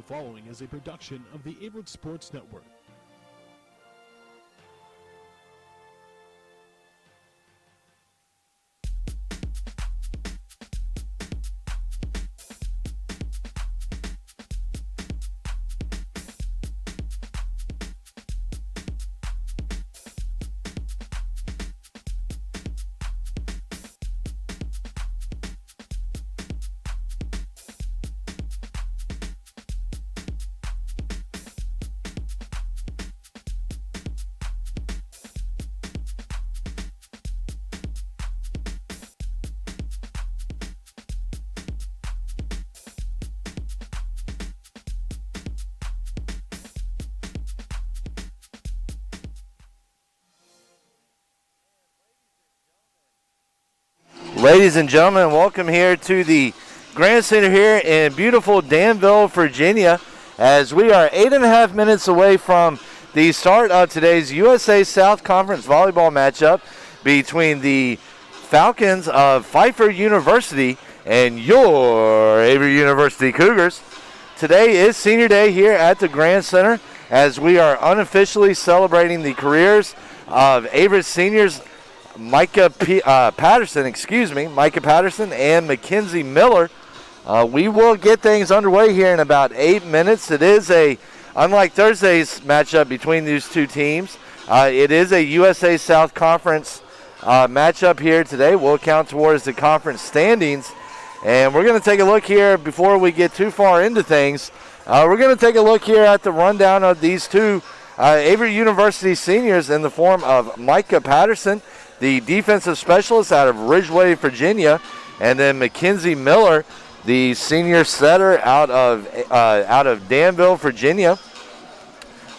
The following is a production of the Averett Sports Network. Ladies and gentlemen, welcome here to the Grand Center here in beautiful Danville, Virginia, as we are 8.5 minutes away from the start of today's USA South Conference volleyball matchup between the Falcons of Pfeiffer University and your Averett University Cougars. Today is senior day here at the Grand Center as we are unofficially celebrating the careers of Averett seniors Micah Patterson and Mckenzie Miller. We will get things underway here in about 8 minutes. It is unlike Thursday's matchup between these two teams, it is a USA South Conference matchup here today. We'll count towards the conference standings, and we're going to take a look here before we get too far into things. We're going to take a look here at the rundown of these two Averett University seniors in the form of Micah Patterson, the defensive specialist out of Ridgeway, Virginia, and then Mckenzie Miller, the senior setter out of Danville, Virginia.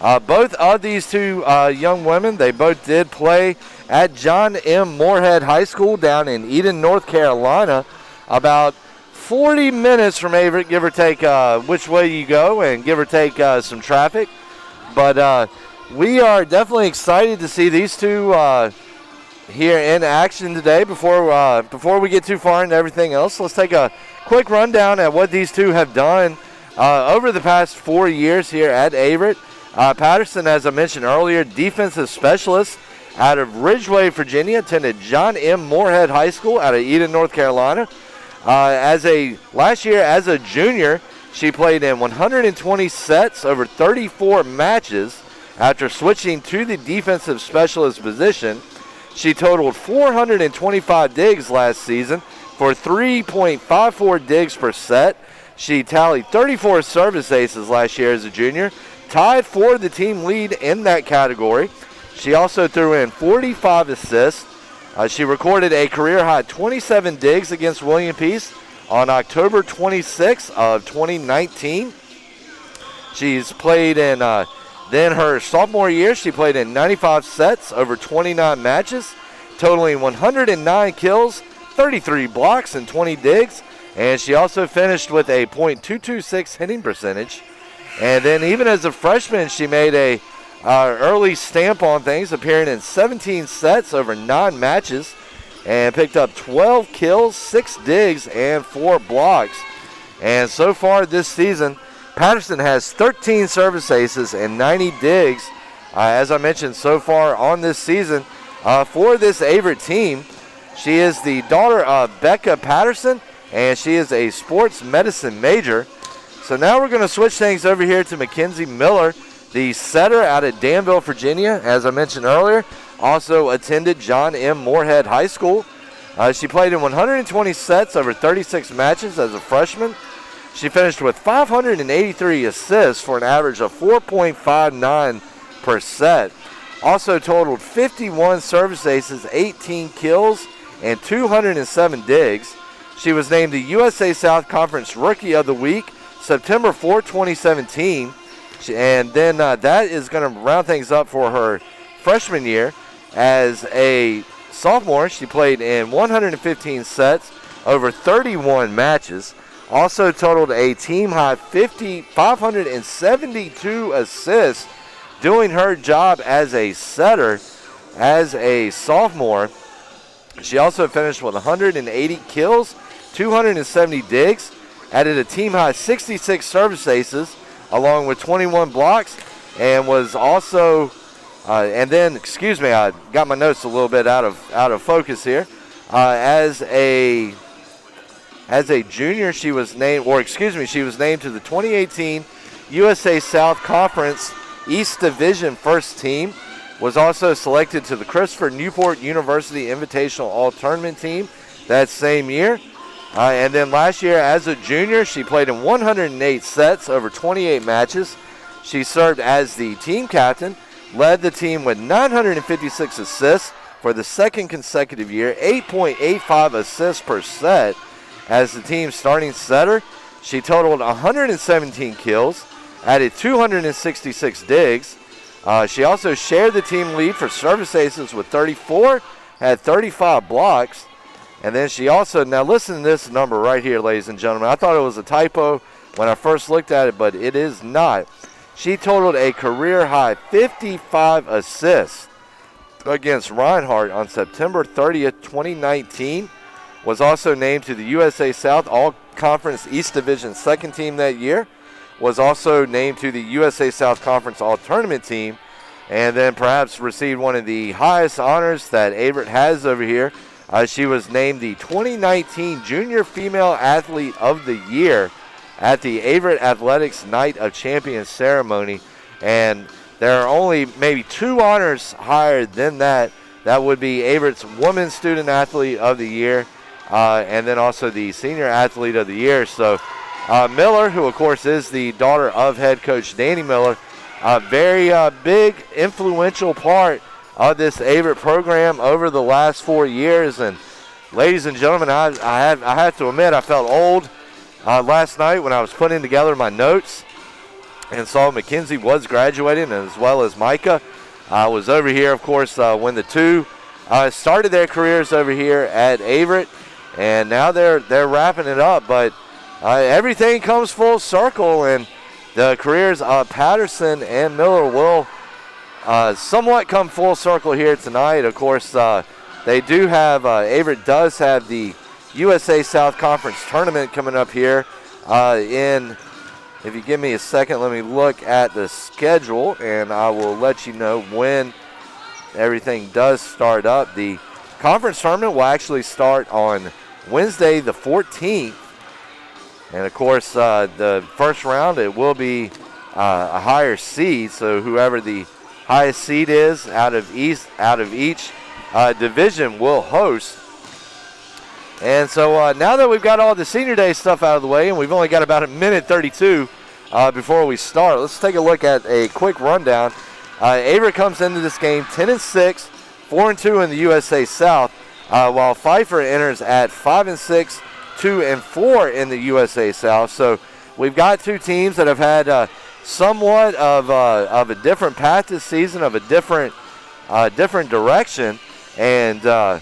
Both of these two young women, they both did play at John M. Moorhead High School down in Eden, North Carolina, about 40 minutes from Averett, give or take which way you go, and give or take some traffic. But we are definitely excited to see these two here in action today. Before we get too far into everything else, let's take a quick rundown at what these two have done over the past 4 years here at Averett. Patterson, as I mentioned earlier, defensive specialist out of Ridgeway, Virginia, attended John M. Moorhead High School out of Eden, North Carolina. Last year as a junior, she played in 120 sets over 34 matches. After switching to the defensive specialist position, she totaled 425 digs last season for 3.54 digs per set. She tallied 34 service aces last year as a junior, tied for the team lead in that category. She also threw in 45 assists. She recorded a career-high 27 digs against William Peace on October 26th of 2019. She's played in then her sophomore year, she played in 95 sets over 29 matches, totaling 109 kills, 33 blocks, and 20 digs. And she also finished with a .226 hitting percentage. And then even as a freshman, she made a early stamp on things, appearing in 17 sets over 9 matches, and picked up 12 kills, 6 digs, and 4 blocks. And so far this season, Patterson has 13 service aces and 90 digs, as I mentioned, so far on this season. For this Averett team, she is the daughter of Becca Patterson, and she is a sports medicine major. So now we're going to switch things over here to Mckenzie Miller, the setter out of Danville, Virginia, as I mentioned earlier. Also attended John M. Moorhead High School. She played in 120 sets over 36 matches as a freshman. She finished with 583 assists for an average of 4.59 per set. Also totaled 51 service aces, 18 kills, and 207 digs. She was named the USA South Conference Rookie of the Week, September 4, 2017. And then that is going to round things up for her freshman year. As a sophomore, she played in 115 sets over 31 matches. Also totaled a team-high 572 assists, doing her job as a setter as a sophomore. She also finished with 180 kills, 270 digs, added a team-high 66 service aces along with 21 blocks, and was also, I got my notes a little bit out of focus here. As a junior, she was named to the 2018 USA South Conference East Division first team. Was also selected to the Christopher Newport University Invitational All-Tournament team that same year. And then last year, as a junior, she played in 108 sets over 28 matches. She served as the team captain, led the team with 956 assists for the second consecutive year, 8.85 assists per set. As the team's starting setter, she totaled 117 kills, added 266 digs. She also shared the team lead for service aces with 34, had 35 blocks. And then she also, now listen to this number right here, ladies and gentlemen. I thought it was a typo when I first looked at it, but it is not. She totaled a career-high 55 assists against Reinhardt on September 30th, 2019. Was also named to the USA South All-Conference East Division second team that year. Was also named to the USA South Conference All-Tournament team. And then perhaps received one of the highest honors that Averett has over here. She was named the 2019 Junior Female Athlete of the Year at the Averett Athletics Night of Champions ceremony. And there are only maybe 2 honors higher than that. That would be Averett's Women's Student Athlete of the Year and then also the Senior Athlete of the Year. So Miller, who of course is the daughter of head coach Danny Miller, a very big, influential part of this Averett program over the last 4 years. And ladies and gentlemen, I have to admit I felt old last night when I was putting together my notes and saw Mckenzie was graduating, as well as Micah. I was over here, of course, when the two started their careers over here at Averett, and now they're wrapping it up. But everything comes full circle, and the careers of Patterson and Miller will somewhat come full circle here tonight. Of course, they do have, Averett does have the USA South Conference tournament coming up here if you give me a second, let me look at the schedule, and I will let you know when everything does start up. The conference tournament will actually start on Wednesday the 14th. And, of course, the first round, it will be a higher seed, so whoever the highest seed is out of each division will host. And so now that we've got all the senior day stuff out of the way, and we've only got about a minute 32 before we start, let's take a look at a quick rundown. Averett comes into this game 10-6, 4-2 in the USA South, while Pfeiffer enters at 5-6, 2-4 in the USA South. So we've got two teams that have had somewhat of a different path this season, of a different direction, and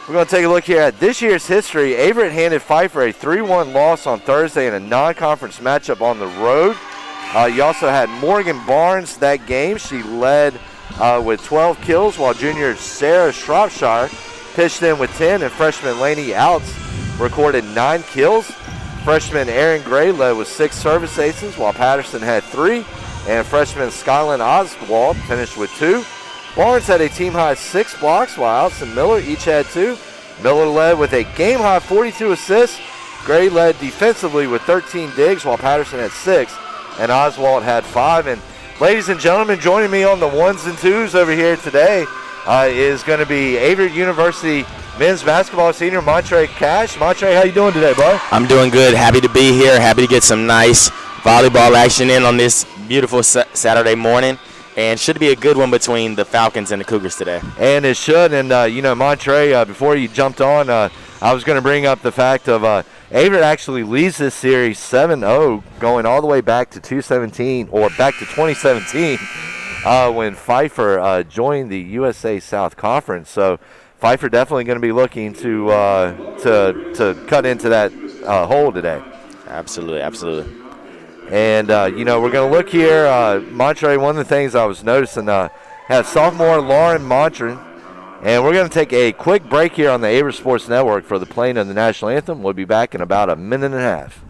we're going to take a look here at this year's history. Averett handed Pfeiffer a 3-1 loss on Thursday in a non-conference matchup on the road. You also had Morgan Barnes that game. She led with 12 kills, while junior Sarah Shropshire pitched in with 10, and freshman Lainey Outs recorded 9 kills. Freshman Aaron Gray led with 6 service aces, while Patterson had 3, and freshman Skyland Oswald finished with 2. Barnes had a team-high 6 blocks, while Outs and Miller each had 2. Miller led with a game-high 42 assists. Gray led defensively with 13 digs, while Patterson had 6, and Oswald had 5. And ladies and gentlemen, joining me on the ones and twos over here today is going to be Averett University men's basketball senior Montre Cash. Montre, how you doing today, bud? I'm doing good. Happy to be here. Happy to get some nice volleyball action in on this beautiful Saturday morning. And should be a good one between the Falcons and the Cougars today. And it should. And, Montre, before you jumped on, I was going to bring up the fact of Averett actually leads this series 7-0, going all the way back to 2017 when Pfeiffer joined the USA South Conference. So Pfeiffer definitely going to be looking to cut into that hole today. Absolutely, absolutely. And, we're going to look here. Montre, one of the things I was noticing, has sophomore Lauren Montran. And we're going to take a quick break here on the Averett Sports Network for the playing of the National Anthem. We'll be back in about a minute and a half.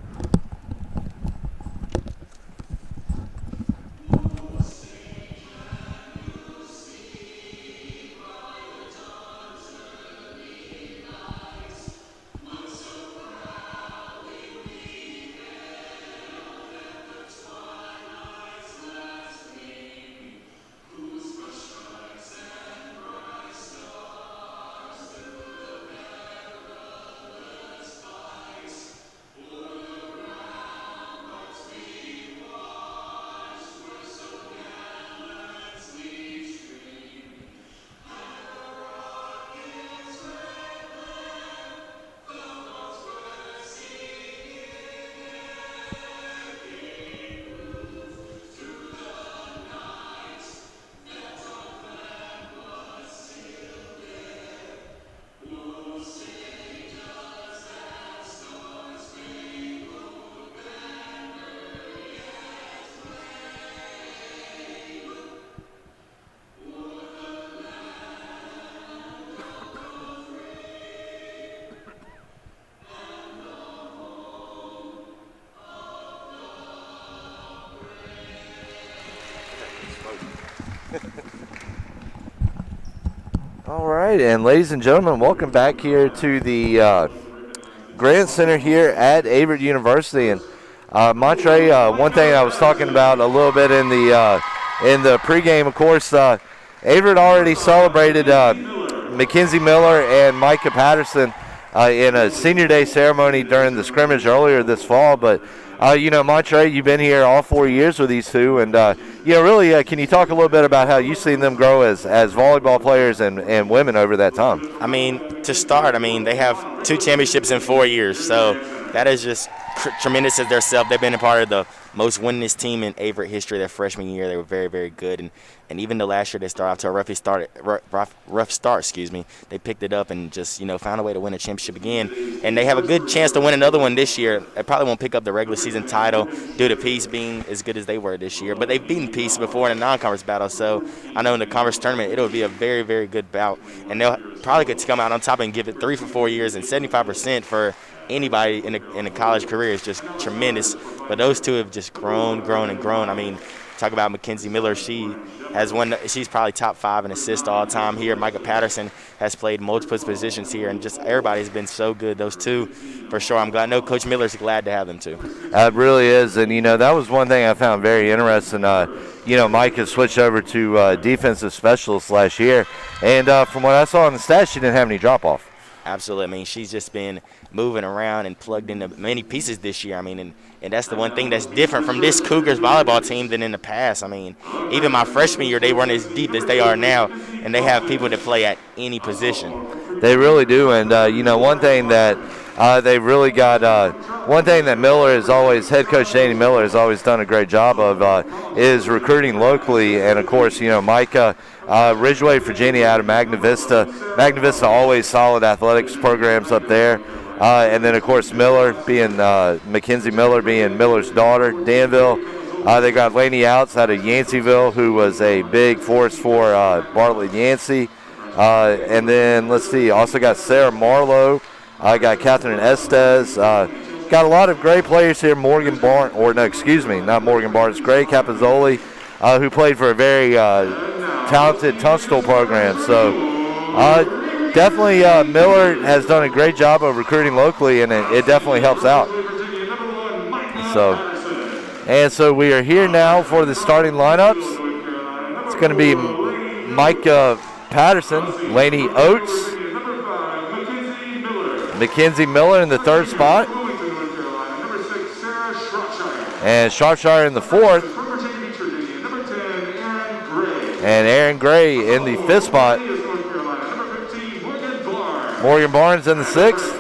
All right, and ladies and gentlemen, welcome back here to the Grant Center here at Averett University. And Montre, one thing I was talking about a little bit in the pregame, of course, Averett already celebrated Mckenzie Miller and Micah Patterson in a senior day ceremony during the scrimmage earlier this fall. But Montre, you've been here all 4 years with these two, and really, can you talk a little bit about how you've seen them grow as volleyball players and women over that time? I mean, to start, they have 2 championships in 4 years, so that is just tremendous as themselves. They've been a part of the most winningest team in Averett history. Their freshman year, they were very, very good, and even though last year they started off to a rough start, they picked it up and just found a way to win a championship again. And they have a good chance to win another one this year. They probably won't pick up the regular season title due to Peace being as good as they were this year, but they've beaten Peace before in a non-conference battle. So I know in the conference tournament it'll be a very, very good bout, and they'll probably could come out on top and give it 3 for 4 years, and 75% for anybody in a college career is just tremendous. But those two have just grown. Talk about Mckenzie Miller. She's probably top 5 in assists all time here. Micah Patterson has played multiple positions here, and just everybody's been so good. Those two, for sure. I know Coach Miller's glad to have them too. It really is, and that was one thing I found very interesting. Micah switched over to defensive specialist last year, and from what I saw in the stats, she didn't have any drop-off. Absolutely. She's just been moving around and plugged into many pieces this year. And that's the one thing that's different from this Cougars volleyball team than in the past. Even my freshman year, they weren't as deep as they are now, and they have people that play at any position. They really do. And, one thing that they've really got, one thing that head coach Danny Miller has always done a great job of is recruiting locally. And, of course, Micah, Ridgeway, Virginia out of Magna Vista. Magna Vista always solid athletics programs up there. And then, of course, Mckenzie Miller being Miller's daughter, Danville. They got Lainey Outs out of Yanceyville, who was a big force for Bartlett Yancey. And then, let's see, also got Sarah Marlowe. Got Catherine Estes. Got a lot of great players here. Morgan Barnes, not Morgan Barnes, Gray Capozzoli, who played for a very talented Tunstall program. So definitely Miller has done a great job of recruiting locally, and it definitely helps out. So we are here now for the starting lineups. It's going to be Micah Patterson, Lainey Oates, Mckenzie Miller in the 3rd spot, and Shropshire in the 4th, and Aaron Gray in the 5th spot. Morgan Barnes in the 6th.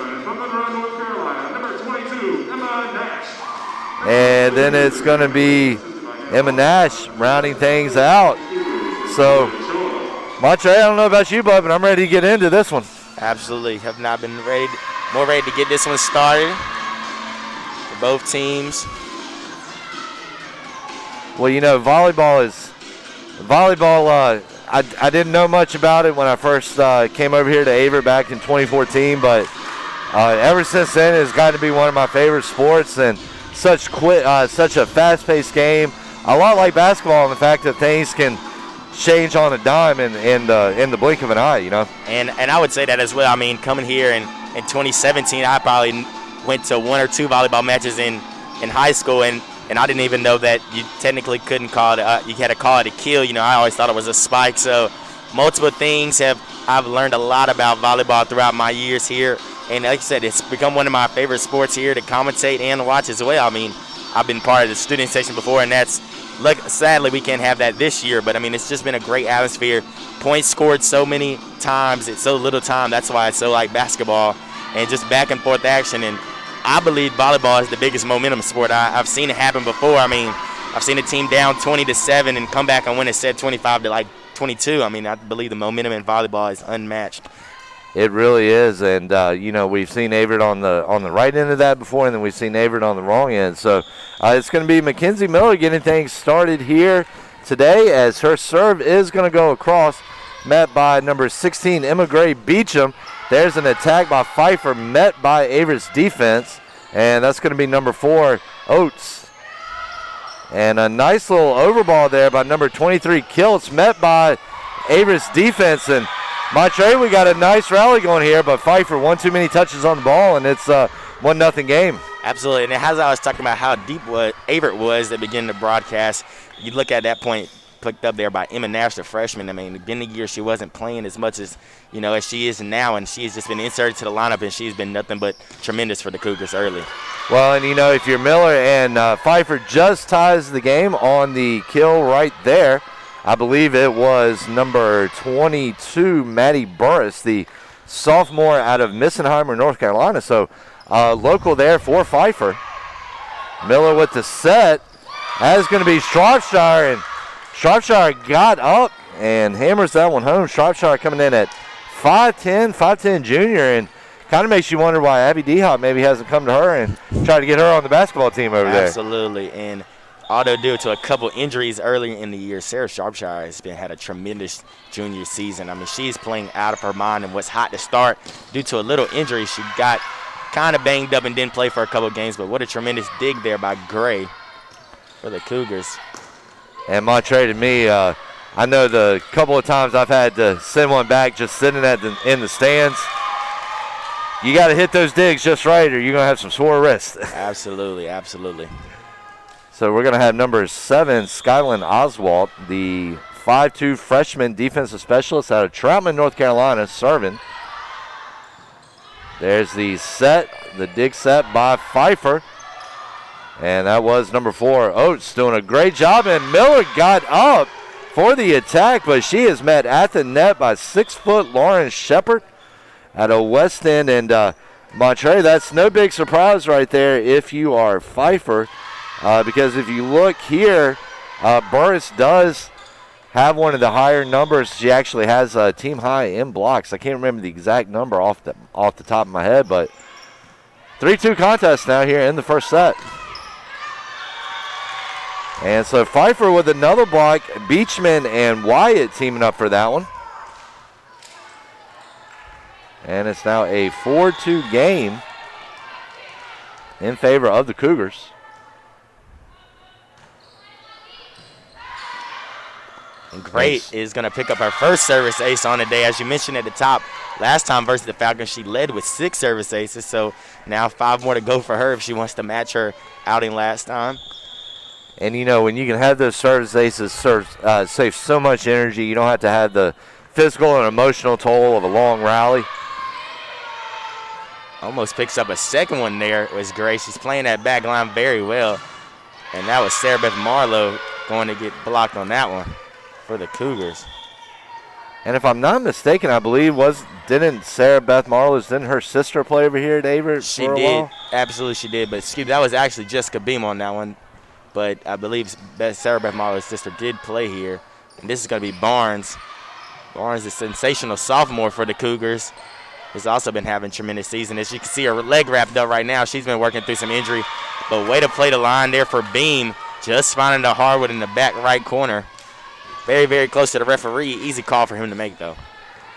And then it's going to be Emma Nash rounding things out. So, Montre, I don't know about you, bud, but I'm ready to get into this one. Absolutely. Have not been more ready to get this one started for both teams. Well, volleyball, I didn't know much about it when I first came over here to Averett back in 2014, but ever since then it's got to be one of my favorite sports, and such a fast-paced game, a lot like basketball in the fact that things can change on a dime in the blink of an eye, And I would say that as well. Coming here in 2017, I probably went to 1 or 2 volleyball matches in high school, and I didn't even know that you technically couldn't call it. You had to call it a kill. I always thought it was a spike. So multiple things I've learned a lot about volleyball throughout my years here. And like I said, it's become one of my favorite sports here to commentate and watch as well. I've been part of the student section before, and sadly we can't have that this year. But it's just been a great atmosphere. Points scored so many times in so little time. That's why it's so like basketball, and just back and forth action. And I believe volleyball is the biggest momentum sport. I've seen it happen before. I've seen a team down 20-7 and come back and win a set 25-22. I believe the momentum in volleyball is unmatched. It really is, and we've seen Averett on the right end of that before, and then we've seen Averett on the wrong end. So it's going to be Mckenzie Miller getting things started here today, as her serve is going to go across, met by number 16 Emma Gray Beecham. There's an attack by Pfeiffer, met by Averett's defense, and that's going to be number 4 Oates. And a nice little overball there by number 23, Kiltz, met by Averett's defense. And Montre, we got a nice rally going here, but Pfeiffer, one too many touches on the ball, and it's a 1-0 game. Absolutely, and as I was talking about how deep Averett was at the beginning of the broadcast, you look at that point picked up there by Emma Nash, the freshman. I mean, in the year she wasn't playing as much as as she is now, and she's just been inserted to the lineup, and she's been nothing but tremendous for the Cougars early. Well, and if you're Miller and Pfeiffer just ties the game on the kill right there. I believe it was number 22, Maddie Burris, the sophomore out of Missenheimer, North Carolina. So local there for Pfeiffer. Miller with the set. That is going to be Shropshire, and Shropshire got up and hammers that one home. Shropshire coming in at 5'10 junior, and kind of makes you wonder why Abby D-Hop maybe hasn't come to her and tried to get her on the basketball team over there. Absolutely, and although due to a couple injuries earlier in the year, Sarah Shropshire has had a tremendous junior season. I mean, she's playing out of her mind and was hot to start. Due to a little injury, she got kind of banged up and didn't play for a couple games, but what a tremendous dig there by Gray for the Cougars. And Montre, to me, I know the couple of times I've had to send one back just sitting in the stands. You got to hit those digs just right or you're going to have some sore wrists. Absolutely, absolutely. So we're going to have number 7, Skyland Oswalt, the 5'2 freshman defensive specialist out of Troutman, North Carolina, serving. There's the set, the dig set by Pfeiffer. And that was number 4, Oates, doing a great job. And Miller got up for the attack, but she is met at the net by 6-foot Lauren Shepard out of West End. And Montre, that's no big surprise right there if you are Pfeiffer. Because if you look here, Burris does have one of the higher numbers. She actually has a team high in blocks. I can't remember the exact number off the top of my head, but 3-2 contest now here in the first set. And so Pfeiffer with another block, Beachman and Wyatt teaming up for that one. And it's now a 4-2 game in favor of the Cougars. And Great is going to pick up her first service ace on the day. As you mentioned at the top, last time versus the Falcons, she led with 6 service aces. So now 5 more to go for her if she wants to match her outing last time. And, when you can have those service aces save so much energy. You don't have to have the physical and emotional toll of a long rally. Almost picks up a second one there was Gray. She's playing that back line very well. And that was Sarah Beth Marlowe going to get blocked on that one for the Cougars. And if I'm not mistaken, I believe didn't Sarah Beth Marlowe's, didn't her sister play over here at Averett? She did, absolutely she did. But that was actually Jessica Beam on that one. But I believe Sarah Beth Marlowe's sister did play here. And this is going to be Barnes. Barnes is a sensational sophomore for the Cougars. Has also been having a tremendous season. As you can see, her leg wrapped up right now. She's been working through some injury. But way to play the line there for Beam. Just finding the hardwood in the back right corner. Very, very close to the referee. Easy call for him to make, though.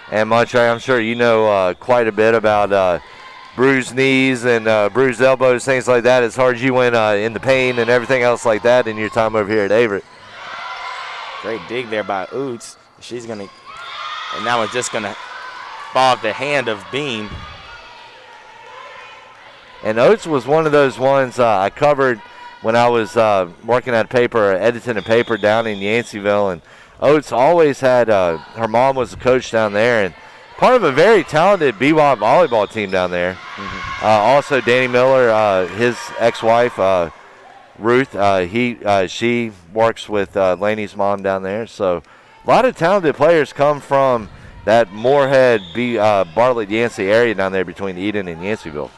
And Montre, I'm sure you know quite a bit about bruised knees and bruised elbows, things like that, as hard as you went in the pain and everything else like that in your time over here at Averett. Great dig there by Oots. She's going to, and that one's just going to fall off the hand of Beam. And Oates was one of those ones I covered when I was working at editing a paper down in Yanceyville. And Oates always had, her mom was a coach down there, and part of a very talented BWOP volleyball team down there. Mm-hmm. Also, Danny Miller, his ex-wife, Ruth, she works with Laney's mom down there. So a lot of talented players come from that Moorhead, Bartlett, Yancey area down there between Eden and Yanceyville.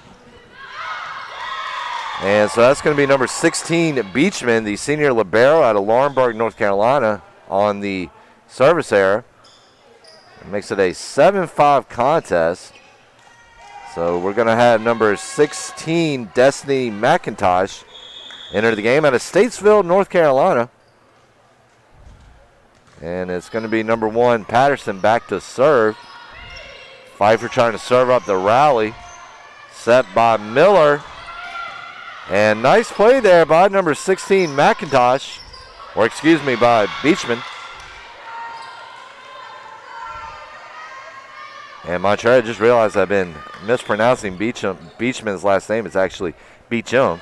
And so that's going to be number 16, Beachman, the senior libero out of Laurinburg, North Carolina, on the service error. It makes it a 7-5 contest. So we're going to have number 16, Destiny McIntosh, enter the game out of Statesville, North Carolina. And it's going to be number 1, Patterson, back to serve. Pfeiffer trying to serve up the rally. Set by Miller. And nice play there by number 16, McIntosh, by Beachman. And Monterey, I just realized I've been mispronouncing Beachman's last name. It's actually Beachum.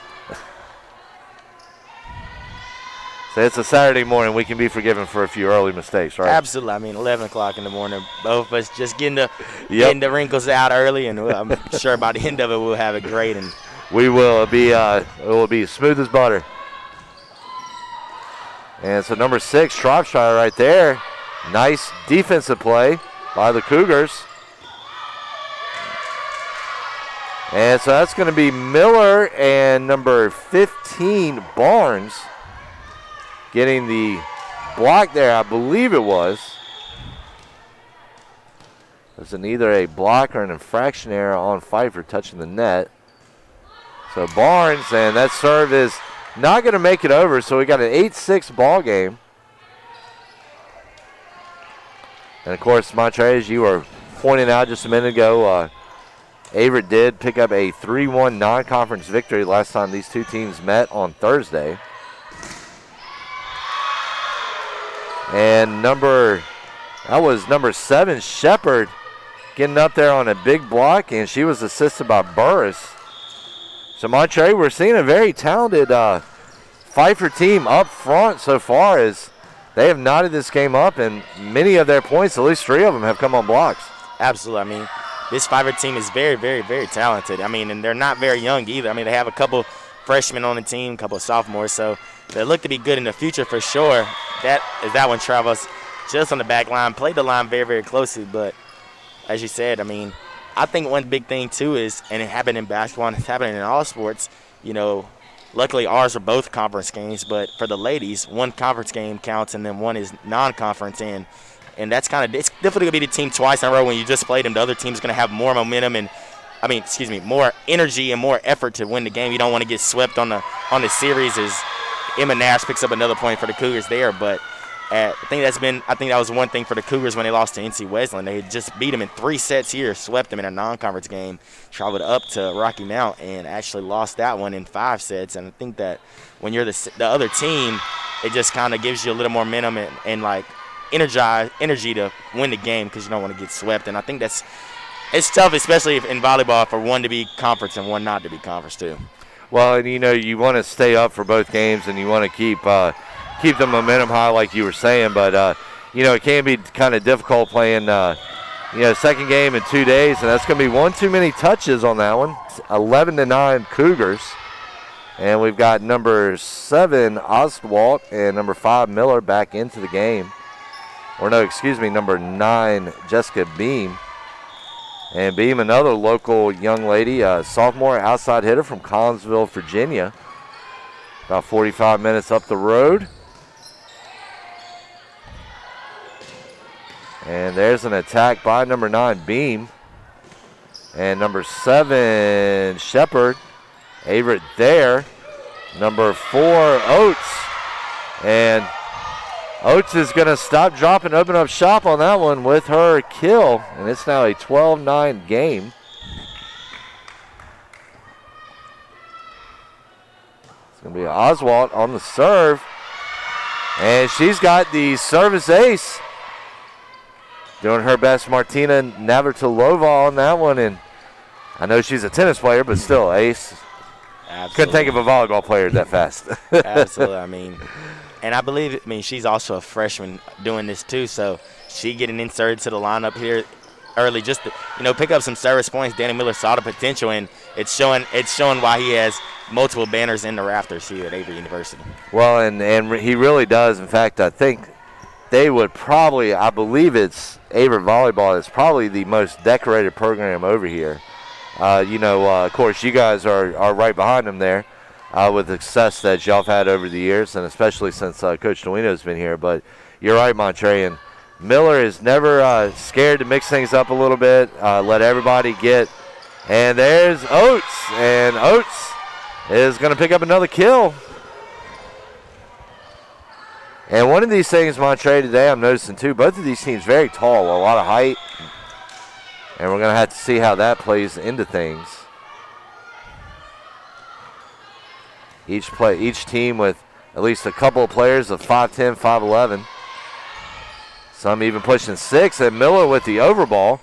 So it's a Saturday morning. We can be forgiven for a few early mistakes, right? Absolutely. I mean, 11 o'clock in the morning. Both of us just getting the wrinkles out early, and I'm sure by the end of it we'll have it great. And we will. It will be smooth as butter. And so number 6, Shropshire right there. Nice defensive play by the Cougars. And so that's going to be Miller and number 15, Barnes, getting the block there, I believe it was. It was either a block or an infraction error on Pfeiffer touching the net. So Barnes, and that serve is not going to make it over, so we got an 8-6 ball game. And, of course, Monterey, as you were pointing out just a minute ago, Averett did pick up a 3-1 non-conference victory last time these two teams met on Thursday. And number 7, Shepard, getting up there on a big block, and she was assisted by Burris. So Monterey, we're seeing a very talented Pfeiffer team up front so far, as they have knotted this game up, and many of their points, at least 3 of them, have come on blocks. Absolutely. I mean, this Pfeiffer team is very, very, very talented. I mean, and they're not very young either. I mean, they have a couple freshmen on the team, a couple of sophomores, so they look to be good in the future for sure. That one travels just on the back line, played the line very, very closely, but as you said, I mean, I think one big thing too is, and it happened in basketball and it's happening in all sports, you know, luckily ours are both conference games, but for the ladies, one conference game counts and then one is non-conference, and that's it's definitely going to be the team twice in a row. When you just played them, the other team's going to have more momentum and, more energy and more effort to win the game. You don't want to get swept on the series as Emma Nash picks up another point for the Cougars there, but I think that was one thing for the Cougars when they lost to NC Wesleyan. They had just beat them in 3 sets here, swept them in a non-conference game, traveled up to Rocky Mount, and actually lost that one in 5 sets. And I think that when you're the other team, it just kind of gives you a little more momentum and like energy to win the game, because you don't want to get swept. And I think it's tough, especially in volleyball, for one to be conference and one not to be conference too. Well, and you want to stay up for both games, and you want to keep the momentum high, like you were saying. But it can be kind of difficult playing second game in 2 days, and that's going to be one too many touches on that one. 11-9 Cougars, and we've got number 7 Ostwalt and number 5 Miller back into the game. Number 9 Jessica Beam. And Beam, another local young lady, sophomore outside hitter from Collinsville, Virginia. About 45 minutes up the road. And there's an attack by number 9, Beam. And number 7, Shepard. Averett there. Number 4, Oates. And Oates is going to stop, drop, and open up shop on that one with her kill. And it's now a 12-9 game. It's going to be Oswald on the serve. And she's got the service ace. Doing her best, Martina Navratilova on that one. And I know she's a tennis player, but still, ace. Absolutely. Couldn't think of a volleyball player that fast. Absolutely. And I believe, she's also a freshman doing this too, so she getting inserted to the lineup here early just to, pick up some service points. Danny Miller saw the potential, and it's showing why he has multiple banners in the rafters here at Avery University. Well, and he really does. In fact, I think they would probably, I believe it's Averett Volleyball, it's probably the most decorated program over here. Of course, you guys are right behind them there. With the success that y'all have had over the years, and especially since Coach Duino's been here. But you're right, Monterey. And Miller is never scared to mix things up a little bit, let everybody get. And there's Oates. And Oates is going to pick up another kill. And one of these things, Monterey, today I'm noticing too, both of these teams very tall, a lot of height. And we're going to have to see how that plays into things. Each team with at least a couple of players of 5'10", 5'11". Some even pushing 6, and Miller with the overball.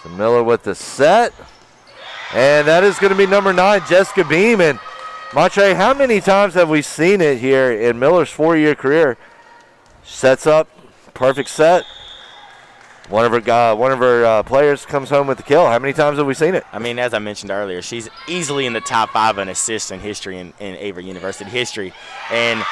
So Miller with the set. And that is going to be number 9, Jessica Beam. And Montre, how many times have we seen it here in Miller's 4-year career? Sets up, perfect set. One of her players comes home with the kill. How many times have we seen it? I mean, as I mentioned earlier, she's easily in the top 5 in assists in history in Averett University history, and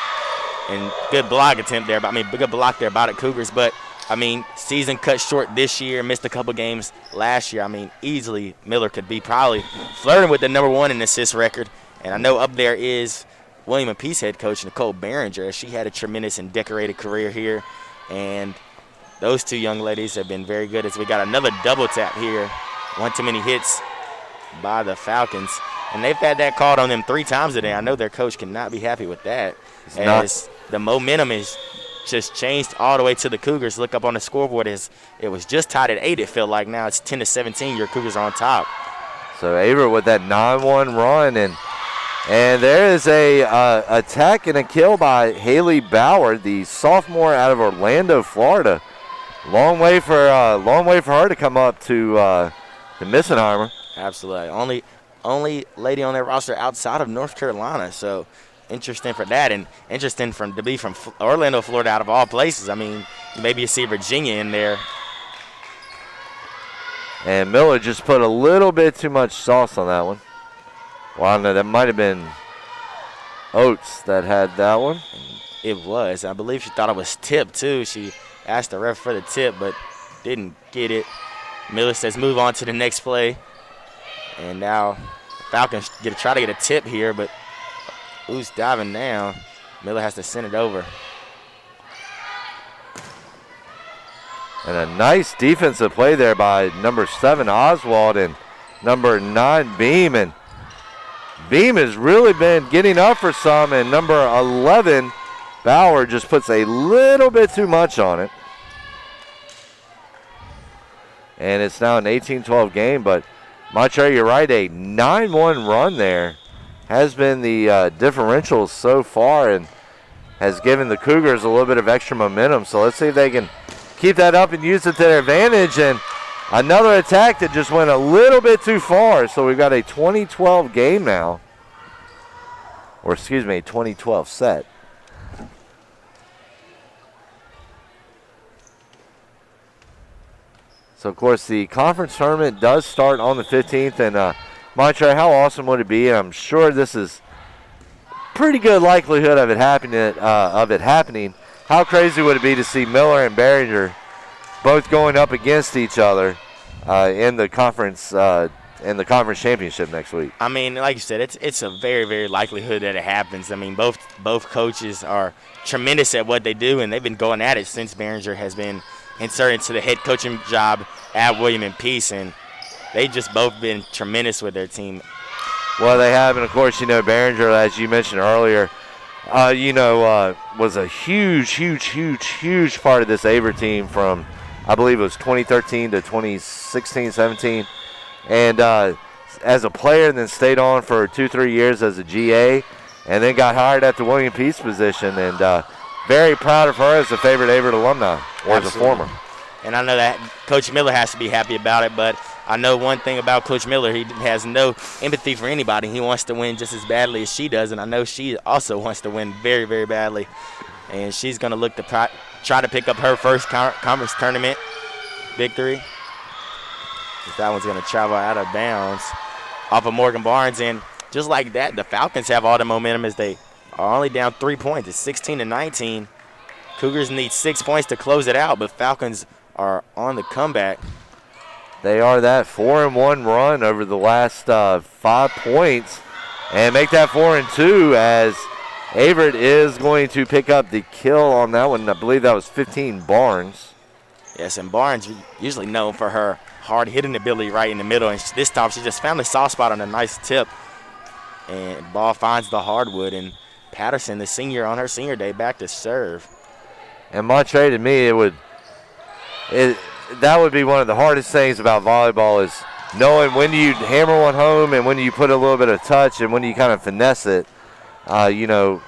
good block attempt there. Good block there by the Cougars. But I mean, season cut short this year, missed a couple games last year. I mean, easily Miller could be probably flirting with the number 1 in assist record. And I know up there is William and Peace head coach Nicole Behringer. She had a tremendous and decorated career here, and those 2 young ladies have been very good as we got another double tap here. One too many hits by the Falcons. And they've had that called on them 3 times today. I know their coach cannot be happy with that. The momentum is just changed all the way to the Cougars. Look up on the scoreboard. It was just tied at 8, it felt like. Now it's 10-17. Your Cougars are on top. So Averett with that 9-1 run. And there is a attack and a kill by Haley Bauer, the sophomore out of Orlando, Florida. Long way for her to come up to Missenheimer. Absolutely. Only lady on their roster outside of North Carolina. So interesting for that, and interesting to be from Orlando, Florida, out of all places. I mean, maybe you see Virginia in there. And Miller just put a little bit too much sauce on that one. Well, no, that might have been Oates that had that one. It was. I believe she thought it was tipped, too. She asked the ref for the tip, but didn't get it. Miller says move on to the next play. And now Falcons try to get a tip here, but who's diving down? Miller has to send it over. And a nice defensive play there by number 7, Oswald, and number 9, Beam. And Beam has really been getting up for some, and number 11, Bauer, just puts a little bit too much on it. And it's now an 18-12 game, but Montre, you're right, a 9-1 run there has been the differential so far and has given the Cougars a little bit of extra momentum. So let's see if they can keep that up and use it to their advantage. And another attack that just went a little bit too far. So we've got a 20-12 game now. Or excuse me, 20-12 set. So, of course, the conference tournament does start on the 15th. And, Montre, how awesome would it be? And I'm sure this is pretty good likelihood of it happening. How crazy would it be to see Miller and Behringer both going up against each other in the conference championship next week? I mean, like you said, it's a very, very likelihood that it happens. I mean, both coaches are tremendous at what they do, and they've been going at it since Behringer has been inserted into the head coaching job at William and Peace, and they've just both been tremendous with their team. Well, they have, and of course, Behringer, as you mentioned earlier, was a huge part of this Averett team from, I believe it was 2013 to 2016, 17, and as a player, and then stayed on for 2-3 years as a GA, and then got hired at the William Peace position, and very proud of her as a favorite Averett alumni, or as a former. And I know that Coach Miller has to be happy about it, but I know one thing about Coach Miller. He has no empathy for anybody. He wants to win just as badly as she does, and I know she also wants to win very, very badly. And she's going to look to try to pick up her first conference tournament victory. That one's going to travel out of bounds off of Morgan Barnes. And just like that, the Falcons have all the momentum as they are only down 3 points. It's 16-19. Cougars need 6 points to close it out, but Falcons are on the comeback. They are that 4-1 run over the last 5 points and make that 4-2 as Averett is going to pick up the kill on that one. I believe that was 15 Barnes. Yes, and Barnes usually known for her hard hitting ability right in the middle, and this time she just found the soft spot on a nice tip, and ball finds the hardwood, and Patterson, the senior on her senior day, back to serve. And Montre, to me, that would be one of the hardest things about volleyball is knowing when you hammer one home and when you put a little bit of touch and when you kind of finesse it, trying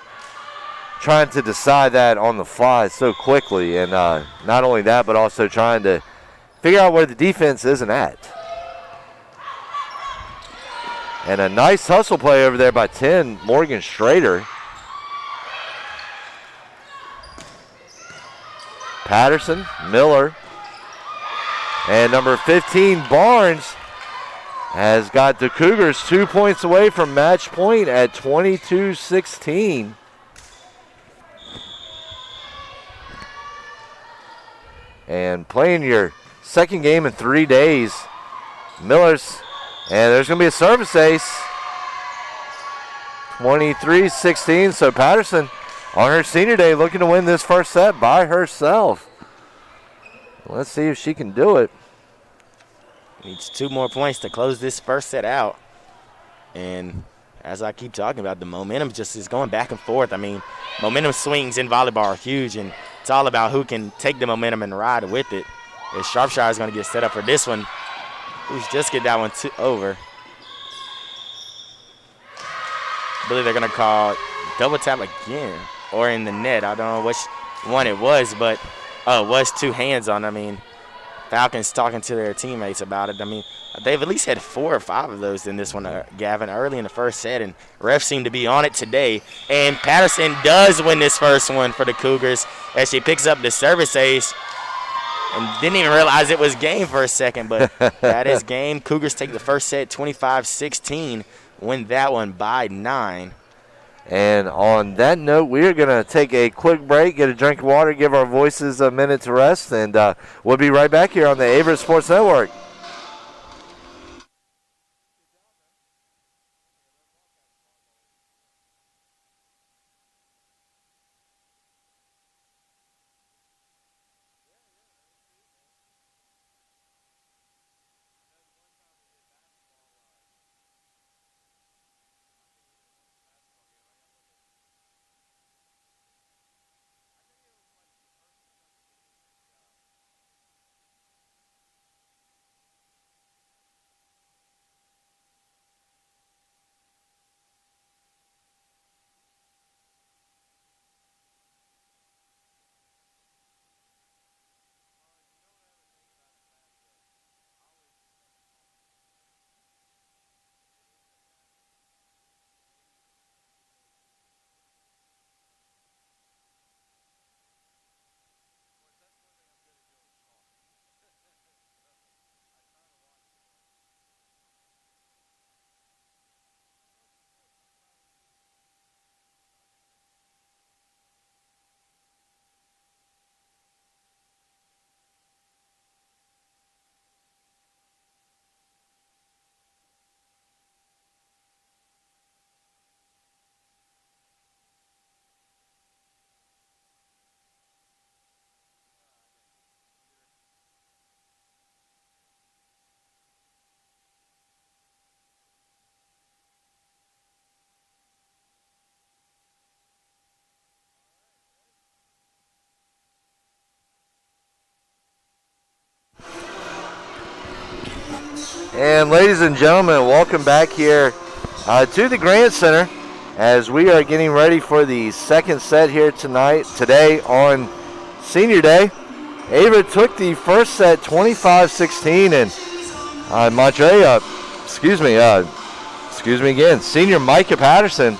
to decide that on the fly so quickly. And not only that, but also trying to figure out where the defense isn't at. And a nice hustle play over there by 10, Morgan Schrader. Patterson, Miller, and number 15, Barnes, has got the Cougars 2 points away from match point at 22-16. And playing your second game in 3 days, Miller's, and there's going to be a service ace, 23-16. So Patterson on her senior day looking to win this first set by herself. Let's see if she can do it. Needs 2 more points to close this first set out. And as I keep talking about, the momentum just is going back and forth. I mean, momentum swings in volleyball are huge, and it's all about who can take the momentum and ride with it. As Sharpshire is going to get set up for this one. Who's just get that one over. I believe they're going to call double tap again. Or in the net. I don't know which one it was, but it was 2 hands on. I mean, Falcons talking to their teammates about it. I mean, they've at least had 4 or 5 of those in this one, Gavin, early in the first set, and refs seem to be on it today. And Patterson does win this first one for the Cougars as she picks up the service ace and didn't even realize it was game for a second, but that is game. Cougars take the first set 25-16, win that one by 9. And on that note, we're going to take a quick break, get a drink of water, give our voices a minute to rest, and we'll be right back here on the Averett Sports Network. And ladies and gentlemen, welcome back here to the Grant Center as we are getting ready for the second set here today on Senior Day. Averett took the first set 25-16, and senior Micah Patterson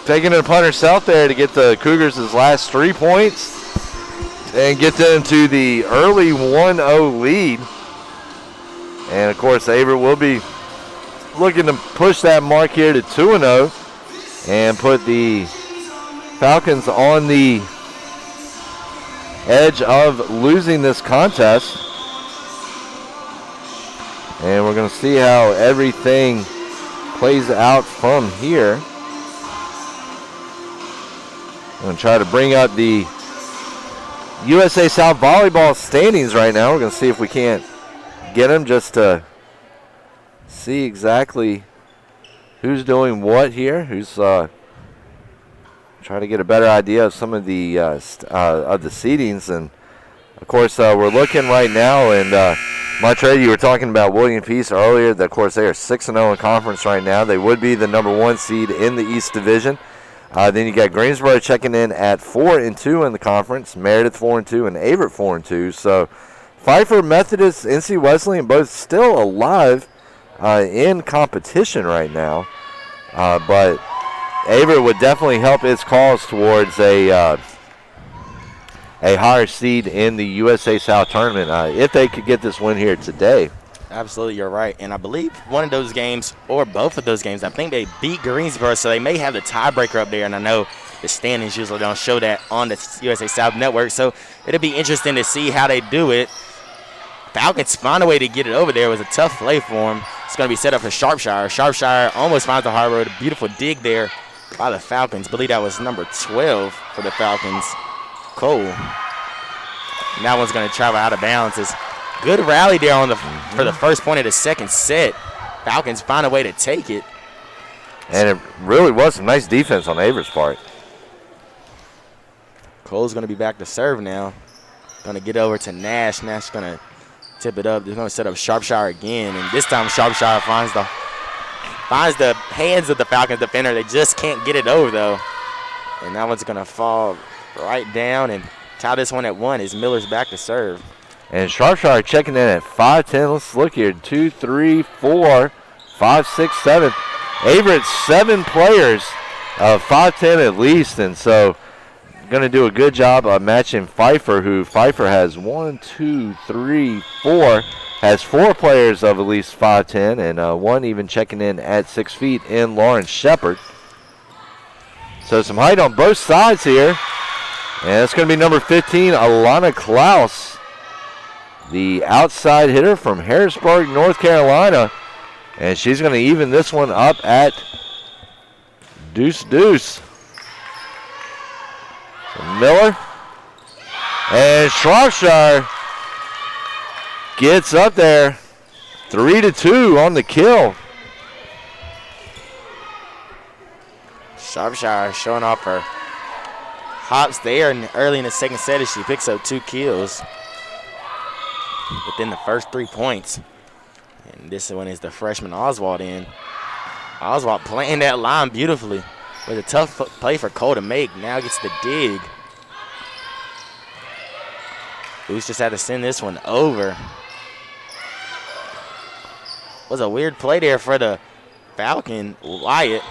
taking it upon herself there to get the Cougars' last 3 points and get them to the early 1-0 lead. And, of course, Averett will be looking to push that mark here to 2-0 and put the Falcons on the edge of losing this contest. And we're going to see how everything plays out from here. I'm going to try to bring up the USA South volleyball standings right now. We're going to see if we can't get them just to see exactly who's doing what here, who's trying to get a better idea of some of the seedings. And of course we're looking right now, and Monterey, you were talking about William Peace earlier. Of course, they are 6-0 in conference right now. They would be the number 1 seed in the East Division. Then you got Greensboro checking in at 4-2 in the conference, Meredith 4-2, and Averett 4-2. So Pfeiffer, Methodist, NC Wesleyan, both still alive in competition right now. But Averett would definitely help its cause towards a higher seed in the USA South tournament if they could get this win here today. Absolutely, you're right. And I believe one of those games, or both of those games, I think they beat Greensboro, so they may have the tiebreaker up there. And I know the standings usually don't show that on the USA South Network, so it'll be interesting to see how they do it. Falcons find a way to get it over there. It was a tough play for them. It's going to be set up for Sharpshire. Sharpshire almost finds the hard road. A beautiful dig there by the Falcons. I believe that was number 12 for the Falcons. Cole. And that one's going to travel out of bounds. It's good rally there for the first point of the second set. Falcons find a way to take it. And it really was some nice defense on Averett's part. Cole's going to be back to serve now. Going to get over to Nash. Nash going to tip it up. They're going to set up Sharpshire again. And this time Sharpshire finds the hands of the Falcons defender. They just can't get it over, though. And that one's going to fall right down and tie this one at 1 as Miller's back to serve. And Sharpshire checking in at 5'10". Let's look here. 2, 3, 4, 5, 6, 7. Averett, 7 players of 5'10" at least. And so going to do a good job of matching Pfeiffer, who Pfeiffer has 1, 2, 3, 4. Has 4 players of at least 5'10", and 1 even checking in at 6 feet in Lawrence Shepard. So some height on both sides here. And it's going to be number 15, Alana Klaus, the outside hitter from Harrisburg, North Carolina. And she's going to even this one up at deuce. So Miller. And Shropshire gets up there. 3-2 on the kill. Sharpshire showing off her hops there and early in the second set as she picks up 2 kills within the first 3 points. And this one is the freshman Oswald in. Oswald playing that line beautifully with a tough play for Cole to make. Now gets the dig. Booth just had to send this one over. Was a weird play there for the Falcon. Wyatt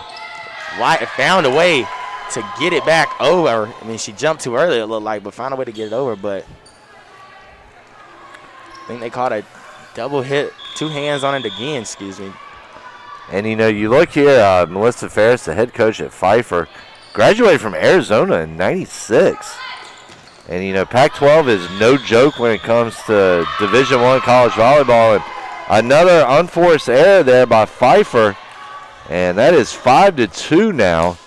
found a way to get it back over. I mean, she jumped too early, it looked like, but found a way to get it over. But I think they caught a double hit, 2 hands on it again, excuse me. And, you know, you look here, Melissa Ferris, the head coach at Pfeiffer, graduated from Arizona in '96. And, you know, Pac-12 is no joke when it comes to Division I college volleyball. And another unforced error there by Pfeiffer. And that is 5-2 now.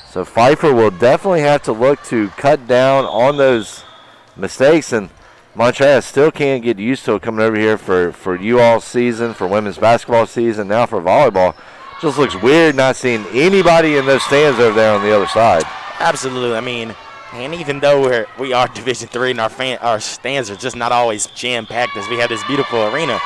So Pfeiffer will definitely have to look to cut down on those mistakes. And Montreal still can't get used to it coming over here for you-all season, for women's basketball season, now for volleyball. Just looks weird not seeing anybody in those stands over there on the other side. Absolutely. I mean, and even though we are Division III and our stands are just not always jam-packed as we have this beautiful arena,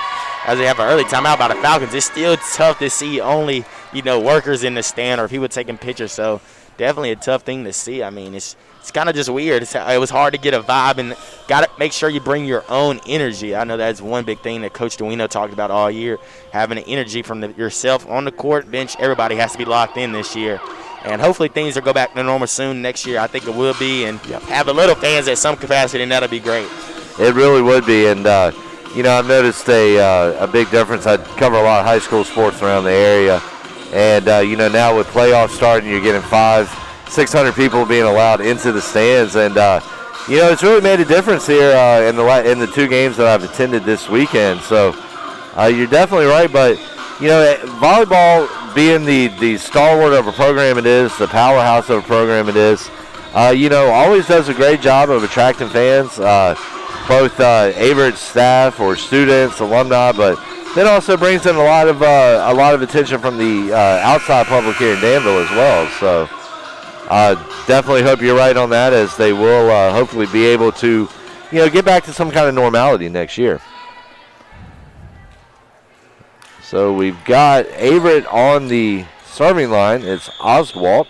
as they have an early timeout by the Falcons, it's still tough to see only, you know, workers in the stand or people taking pictures. So definitely a tough thing to see. I mean, it's kind of just weird. It was hard to get a vibe, and got to make sure you bring your own energy. I know that's one big thing that Coach Duino talked about all year, having an energy from yourself on the court, bench. Everybody has to be locked in this year. And hopefully things will go back to normal soon next year. I think it will be. And have the little fans at some capacity, and that'll be great. It really would be. And, you know, I've noticed a big difference. I cover a lot of high school sports around the area. And, you know, now with playoffs starting, you're getting 500-600 people being allowed into the stands. And, you know, it's really made a difference here in the 2 games that I've attended this weekend. So you're definitely right. But, you know, volleyball being the stalwart of a program it is, the powerhouse of a program it is, you know, always does a great job of attracting fans, both Averett staff or students, alumni, but then also brings in a lot of attention from the outside public here in Danville as well. So definitely hope you're right on that, as they will hopefully be able to, you know, get back to some kind of normality next year. So we've got Averett on the serving line. It's Oswald.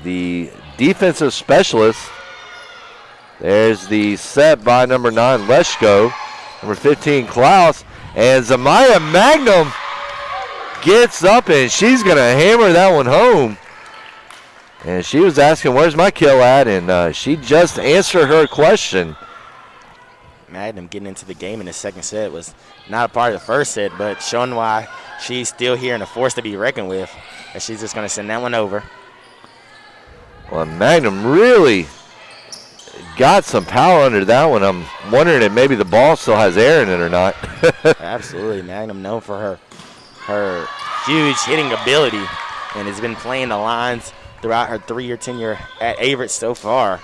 The defensive specialist. There's the set by number 9, Leschko. Number 15, Klaus. And Zamaya Magnum gets up, and she's going to hammer that one home. And she was asking, where's my kill at? And she just answered her question. Magnum getting into the game in the second set was not a part of the first set, but showing why she's still here and a force to be reckoned with. And she's just going to send that one over. Well, Magnum really got some power under that one. I'm wondering if maybe the ball still has air in it or not. Absolutely. Magnum known for her huge hitting ability and has been playing the lines throughout her 3-year tenure at Averett so far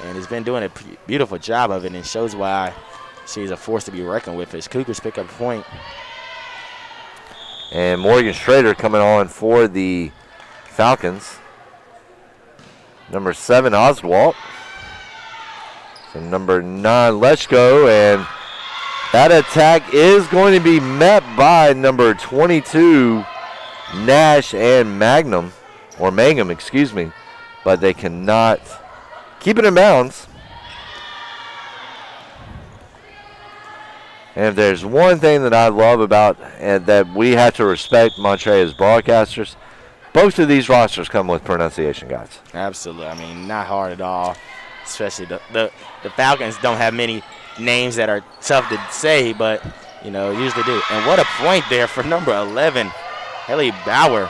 and has been doing a beautiful job of it, and shows why she's a force to be reckoned with as Cougars pick up a point. And Morgan Schrader coming on for the Falcons. Number 7, Oswald. So number 9, Leschko, and that attack is going to be met by number 22, Nash and Mangum, excuse me, but they cannot keep it in bounds. And if there's one thing that I love about and that we have to respect Monterey as broadcasters, both of these rosters come with pronunciation guides. Absolutely. I mean, not hard at all. Especially the Falcons don't have many names that are tough to say, but, usually do. And what a point there for number 11, Haley Bauer.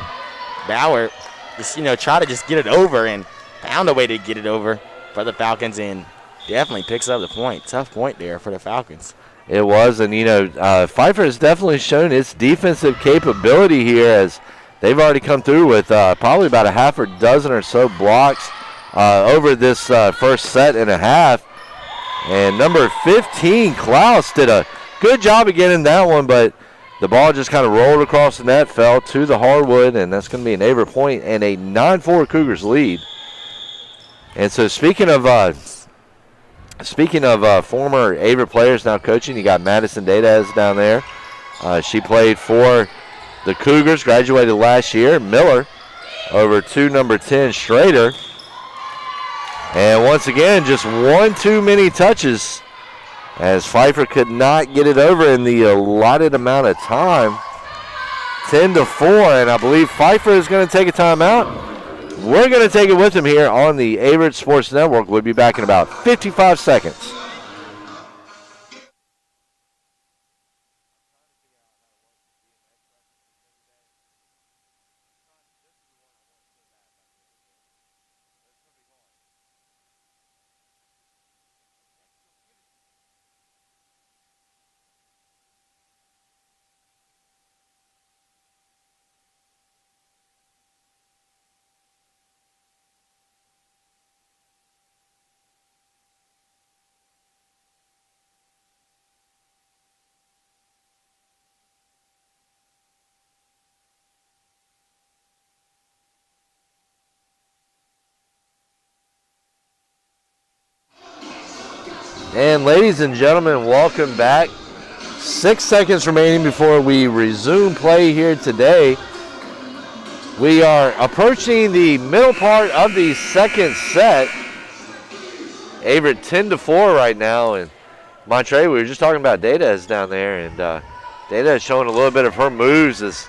Bauer just, try to just get it over and found a way to get it over for the Falcons and definitely picks up the point. Tough point there for the Falcons. It was, and, Pfeiffer has definitely shown its defensive capability here as they've already come through with probably about a half or dozen or so blocks over this first set and a half. And number 15, Klaus, did a good job of getting that one, but the ball just kind of rolled across the net, fell to the hardwood, and that's going to be an Averett point and a 9-4 Cougars lead. And so speaking of former Averett players now coaching, you got Madison Dadaz down there. She played for the Cougars, graduated last year. Miller over to number 10, Schrader. And once again, just one too many touches as Pfeiffer could not get it over in the allotted amount of time. 10-4, and I believe Pfeiffer is going to take a timeout. We're going to take it with him here on the Averett Sports Network. We'll be back in about 55 seconds. And ladies and gentlemen, welcome back. 6 seconds remaining before we resume play here today. We are approaching the middle part of the second set. Averett 10-4 right now. And Monterey, we were just talking about Dadaz down there. And Data is showing a little bit of her moves as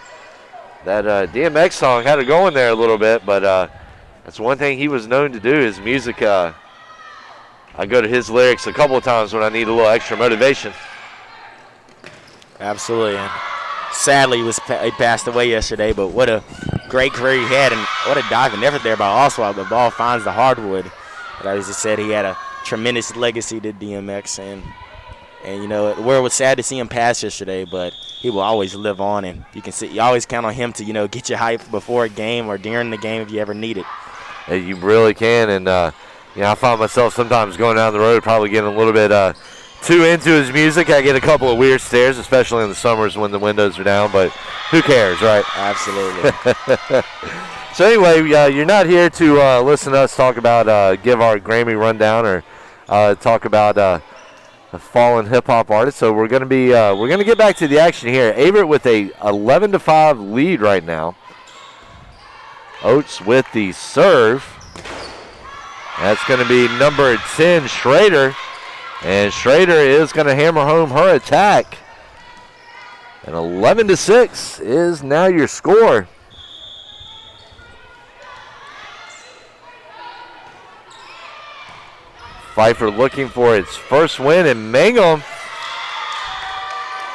that DMX song had her going there a little bit. But that's one thing he was known to do, his music. I go to his lyrics a couple of times when I need a little extra motivation. Absolutely. And sadly, he passed away yesterday, but what a great career he had, and what a diving effort there by Oswald. The ball finds the hardwood. But as I said, he had a tremendous legacy to DMX, and the world was sad to see him pass yesterday, but he will always live on, and you always count on him to, get you hyped before a game or during the game if you ever need it. You really can, and I find myself sometimes going down the road probably getting a little bit too into his music. I get a couple of weird stares, especially in the summers when the windows are down, but who cares, right? Absolutely. So anyway, you're not here to listen to us talk about, give our Grammy rundown or talk about a fallen hip-hop artist. So we're going to get back to the action here. Averett with a 11-5 lead right now. Oates with the serve. That's going to be number 10, Schrader. And Schrader is going to hammer home her attack. And 11-6 is now your score. Pfeiffer looking for its first win in Mangum.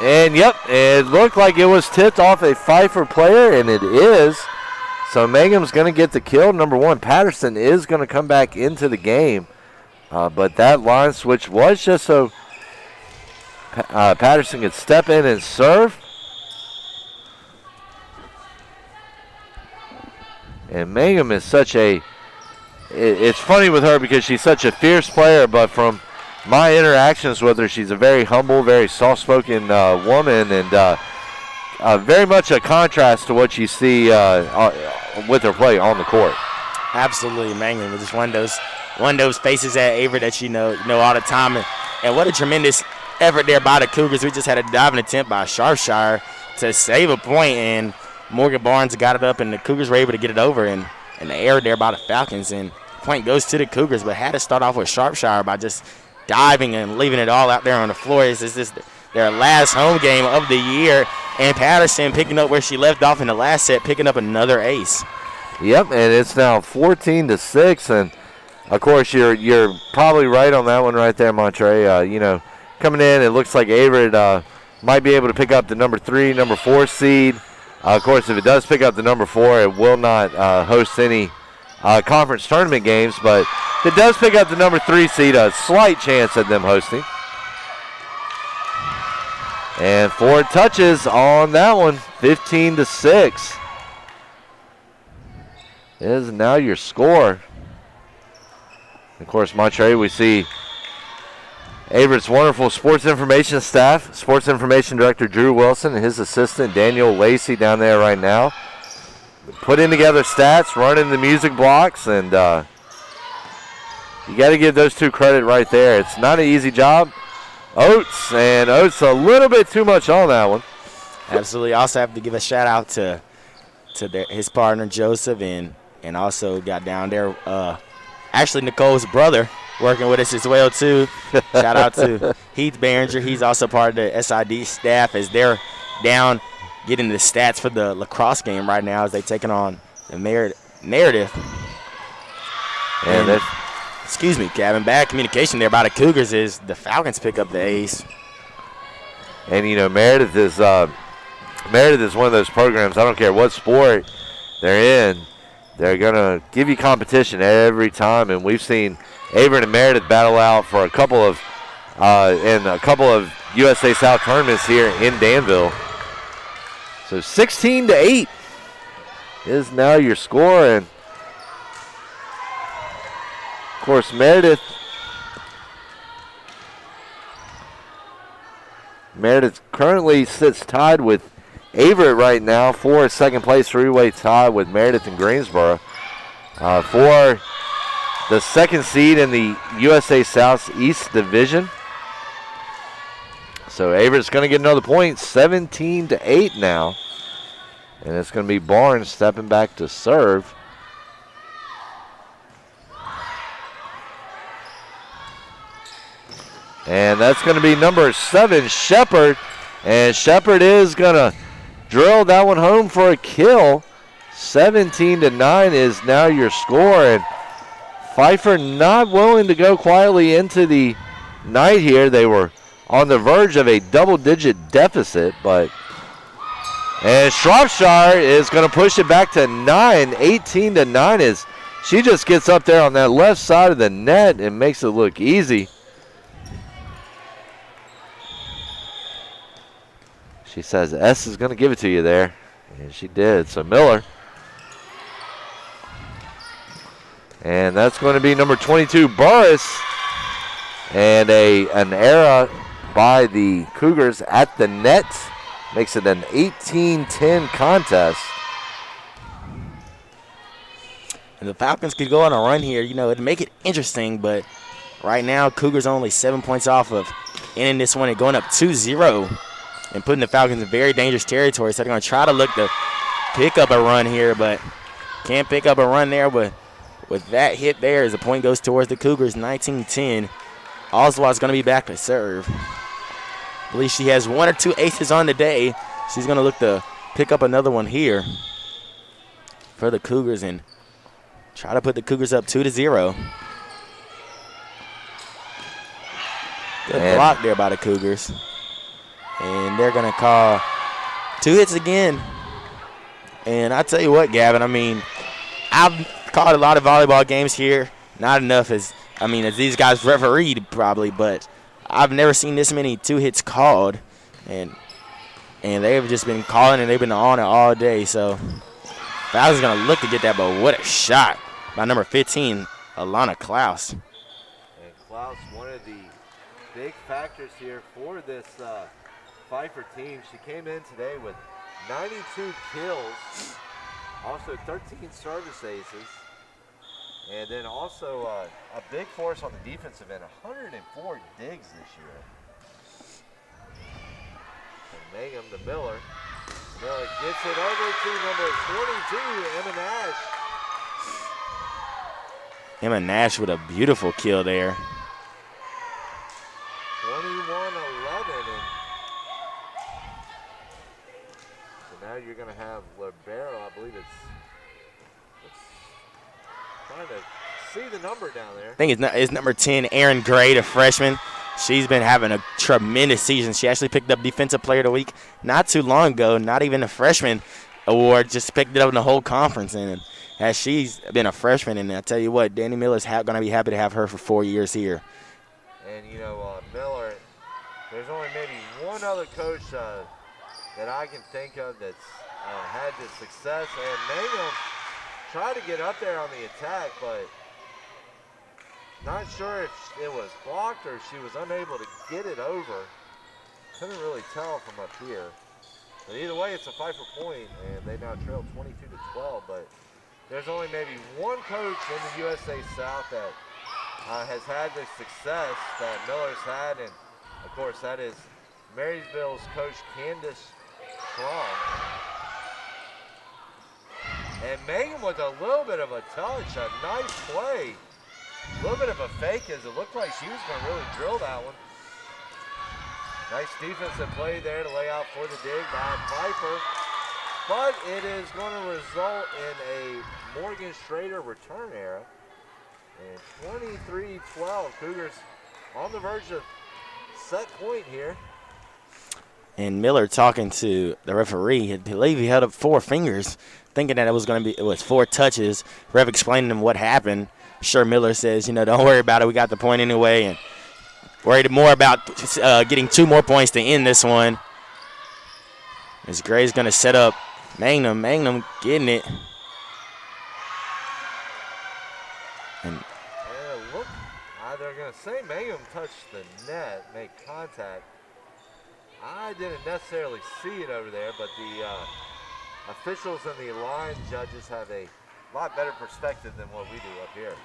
And yep, it looked like it was tipped off a Pfeiffer player, and it is. So Mangum's going to get the kill. Number 1, Patterson is going to come back into the game. But that line switch was just so Patterson could step in and serve. And Mangum is such a, it's funny with her because she's such a fierce player, but from my interactions with her, she's a very humble, very soft-spoken woman, and very much a contrast to what you see with her play on the court. Absolutely, Mangum was just one of those faces at Averett that you know all the time, and what a tremendous effort there by the Cougars. We just had a diving attempt by Sharpshire to save a point, and Morgan Barnes got it up, and the Cougars were able to get it over, and the error there by the Falcons, and point goes to the Cougars, but had to start off with Sharpshire by just diving and leaving it all out there on the floor. This is their last home game of the year, and Patterson picking up where she left off in the last set, picking up another ace. Yep, and it's now 14-6, and of course you're probably right on that one right there, Montre. Coming in, it looks like Averett might be able to pick up the number 3, number 4 seed. Of course, if it does pick up the number 4, it will not host any conference tournament games, but if it does pick up the number 3 seed, a slight chance at them hosting. And 4 touches on that one, 15-6. Is now your score. Of course, Montre, we see Averett's wonderful sports information staff, sports information director Drew Wilson and his assistant Daniel Lacey down there right now, putting together stats, running the music blocks, and you got to give those two credit right there. It's not an easy job. Oates a little bit too much on that one. Absolutely. Also have to give a shout out to his partner Joseph, and also got down there actually Nicole's brother working with us as well too. Shout out to Heath Behringer. He's also part of the SID staff as they're down getting the stats for the lacrosse game right now as they're taking on the Meredith. And excuse me, Kevin, bad communication there by the Cougars is the Falcons pick up the ace. And Meredith is one of those programs, I don't care what sport they're in, they're going to give you competition every time, and we've seen Averett and Meredith battle out for a couple of USA South tournaments here in Danville. So 16-8 is now your score, and of course Meredith currently sits tied with Averett right now for a second place three-way tie with Meredith and Greensboro for the second seed in the USA South East Division. So Averett's going to get another point, 17-8 now. And it's going to be Barnes stepping back to serve. And that's going to be number 7, Shepard. And Shepard is going to drill that one home for a kill. 17-9 is now your score. And Pfeiffer not willing to go quietly into the night here. They were on the verge of a double-digit deficit, and Shropshire is going to push it back to 9, 18-9 as she just gets up there on that left side of the net and makes it look easy. She says S is going to give it to you there, and she did. So Miller. And that's going to be number 22, Burris. And an error by the Cougars at the net makes it an 18-10 contest. And the Falcons could go on a run here, it'd make it interesting, but right now Cougars only 7 points off of ending this one and going up 2-0 and putting the Falcons in very dangerous territory. So they're going to try to look to pick up a run here, but can't pick up a run there. But with that hit there, as the point goes towards the Cougars, 19-10. Oswald's going to be back to serve. I believe she has 1 or 2 aces on the day. She's going to look to pick up another one here for the Cougars and try to put the Cougars up 2-0. Good block there by the Cougars. And they're going to call 2 hits again. And I tell you what, Gavin, I mean, I've called a lot of volleyball games here. Not enough as these guys refereed probably, but I've never seen this many 2 hits called. And they've just been calling and they've been on it all day. So Falcons going to look to get that, but what a shot by number 15, Alana Klaus. And Klaus, one of the big factors here for this Pfeiffer team. She came in today with 92 kills, also 13 service aces, and then also a big force on the defensive end, 104 digs this year. And Mangum to Miller. Miller gets it over to number 22, Emma Nash. Emma Nash with a beautiful kill there. 21-11, and so now you're going to have Libero. I believe it's trying to see the number down there. I think it's number 10, Erin Gray, the freshman. She's been having a tremendous season. She actually picked up Defensive Player of the Week not too long ago, not even a freshman award, just picked it up in the whole conference. And as she's been a freshman, and I tell you what, Danny Miller's going to be happy to have her for 4 years here. And, Miller, there's only maybe one other coach that I can think of that's had this success. And Mangum tried to get up there on the attack, but not sure if it was blocked or she was unable to get it over. Couldn't really tell from up here. But either way, it's a Pfeiffer point, and they now trail 22-12. But there's only maybe one coach in the USA South that has had the success that Miller's had, and of course that is Marysville's coach Candace Strong. And Mangum with a little bit of a touch, a nice play. A little bit of a fake as it looked like she was going to really drill that one. Nice defensive play there to lay out for the dig by Pfeiffer. But it is going to result in a Morgan Schrader return error. And 23-12, Cougars on the verge of set point here. And Miller talking to the referee, I believe he held up 4 fingers, thinking that it was 4 touches. Ref explaining to him what happened. Sure, Miller says, don't worry about it. We got the point anyway, and worried more about getting 2 more points to end this one. As Gray's going to set up Mangum. Mangum getting it. And look, they're going to say Mangum touched the net, make contact. I didn't necessarily see it over there, but the officials and the line judges have a lot better perspective than what we do up here.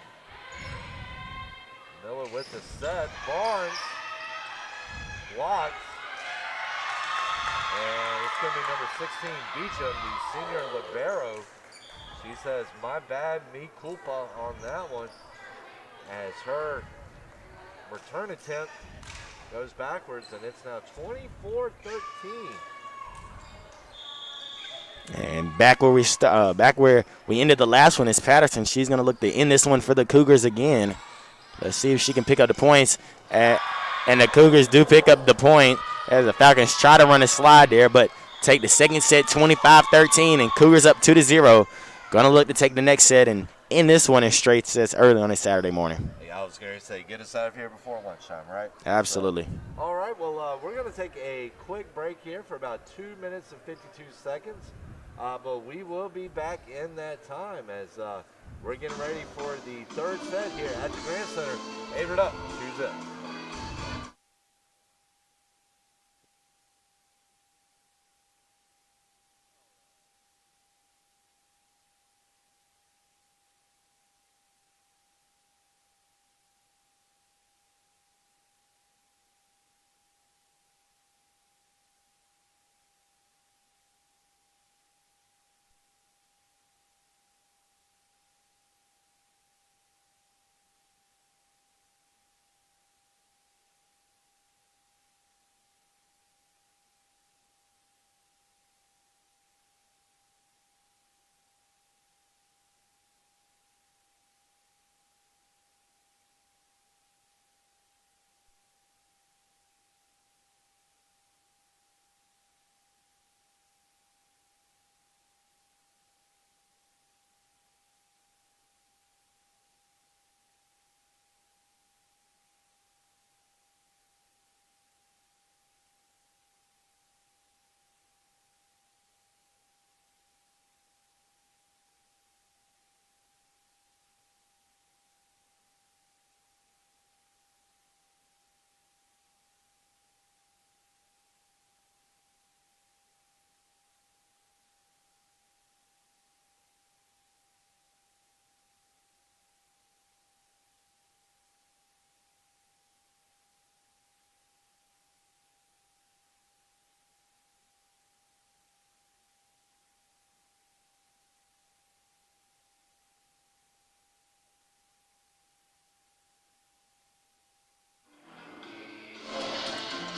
Miller with the set. Barnes blocks. And it's going to be number 16, Beecham, the senior libero. She says, my bad, me culpa on that one. As her return attempt goes backwards, and it's now 24-13. And back where we ended the last one is Patterson. She's going to look to end this one for the Cougars again. Let's see if she can pick up the points. And the Cougars do pick up the point as the Falcons try to run a slide there, but take the second set 25-13, and Cougars up 2-0. Going to look to take the next set and end this one in straight sets early on a Saturday morning. I was going to say, get us out of here before lunchtime, right? Absolutely. So, all right, well, we're going to take a quick break here for about 2 minutes and 52 seconds. But we will be back in that time as we're getting ready for the third set here at the Grand Center. Averett up, choose it.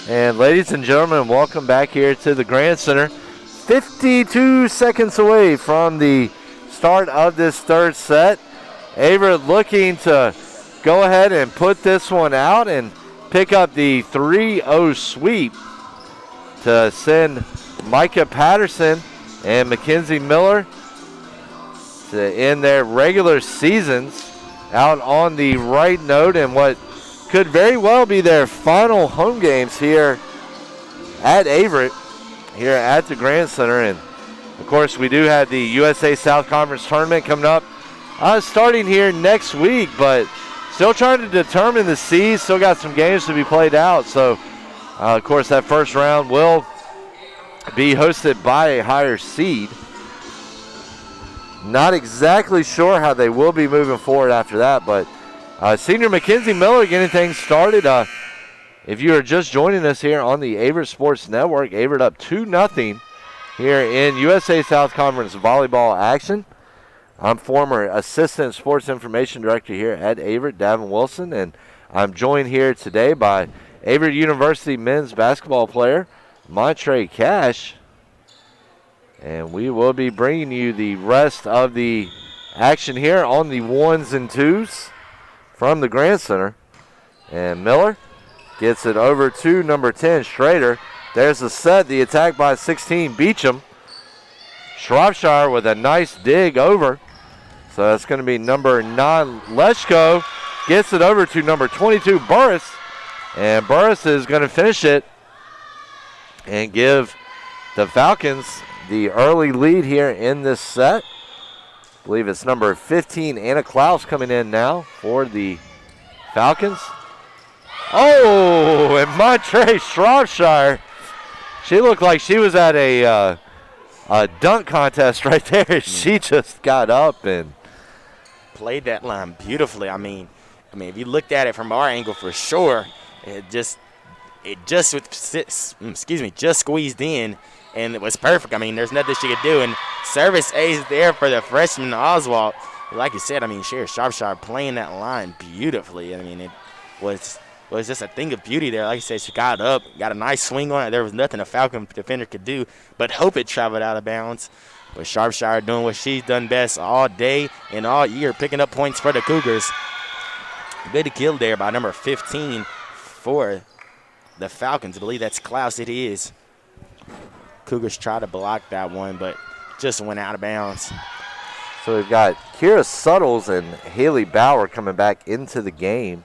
And ladies and gentlemen, welcome back here to the Grand Center. 52 seconds away from the start of this third set. Averett looking to go ahead and put this one out and pick up the 3-0 sweep to send Micah Patterson and Mckenzie Miller to end their regular seasons out on the right note in what could very well be their final home games here at Averett, here at the Grand Center. And of course, we do have the USA South Conference tournament coming up starting here next week, but still trying to determine the seeds. Still got some games to be played out. So, of course, that first round will be hosted by a higher seed. Not exactly sure how they will be moving forward after that, but senior Mckenzie Miller getting things started. If you are just joining us here on the Averett Sports Network, Averett up 2-0 here in USA South Conference volleyball action. I'm former Assistant Sports Information Director here at Averett, Davin Wilson, and I'm joined here today by Averett University men's basketball player Montre Cash. And we will be bringing you the rest of the action here on the 1s and 2s from the Grand Center. And Miller gets it over to number 10, Schrader. There's the set, the attack by 16, Beecham. Shropshire with a nice dig over. So that's going to be number 9, Leshko. Gets it over to number 22, Burris. And Burris is going to finish it and give the Falcons the early lead here in this set. I believe it's number 15, Alana Klaus, coming in now for the Falcons. Oh, and Montre Shropshire. She looked like she was at a dunk contest right there. She just got up and played that line beautifully. I mean, if you looked at it from our angle, for sure, it just squeezed in, and it was perfect. I mean, there's nothing she could do. And service ace there for the freshman Oswald. Like you said, I mean, Shropshire playing that line beautifully. I mean, it was just a thing of beauty there. Like you said, she got up, got a nice swing on it. There was nothing a Falcon defender could do but hope it traveled out of bounds. But Shropshire doing what she's done best all day and all year, picking up points for the Cougars. Good kill there by number 15 for the Falcons. I believe that's Klaus. It is. Cougars tried to block that one, but just went out of bounds. So we've got Kira Suttles and Haley Bauer coming back into the game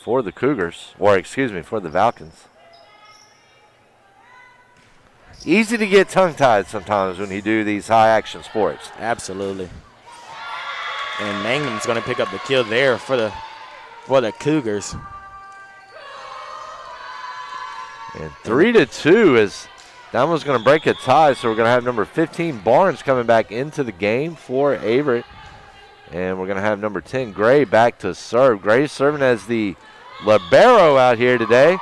for the Cougars, or excuse me, for the Falcons. Easy to get tongue-tied sometimes when you do these high-action sports. Absolutely. And Mangum's going to pick up the kill there for the Cougars. And 3-2 is that one's going to break a tie, so we're going to have number 15 Barnes coming back into the game for Averett. And we're going to have number 10 Gray back to serve. Gray serving as the libero out here today.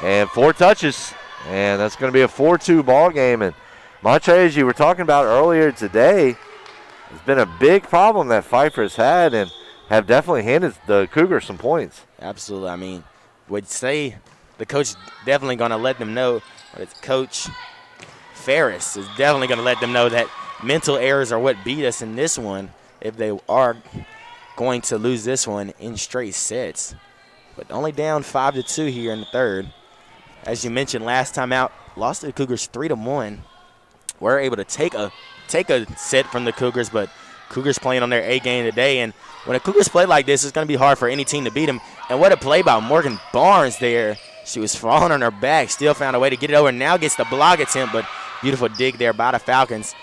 And 4 touches. And that's going to be a 4-2 ball game. And Montre, as you were talking about earlier today, has been a big problem that Pfeiffer's had and have definitely handed the Cougars some points. Absolutely. I mean, would say the coach definitely going to let them know, it's Coach Ferris is definitely going to let them know that mental errors are what beat us in this one if they are going to lose this one in straight sets. But only down 5-2 here in the third. As you mentioned last time out, lost to the Cougars 3-1. We're able to take a set from the Cougars, but Cougars playing on their A game today. And when the Cougars play like this, it's going to be hard for any team to beat them. And what a play by Morgan Barnes there. She was falling on her back, still found a way to get it over. Now gets the block attempt, but beautiful dig there by the Falcons.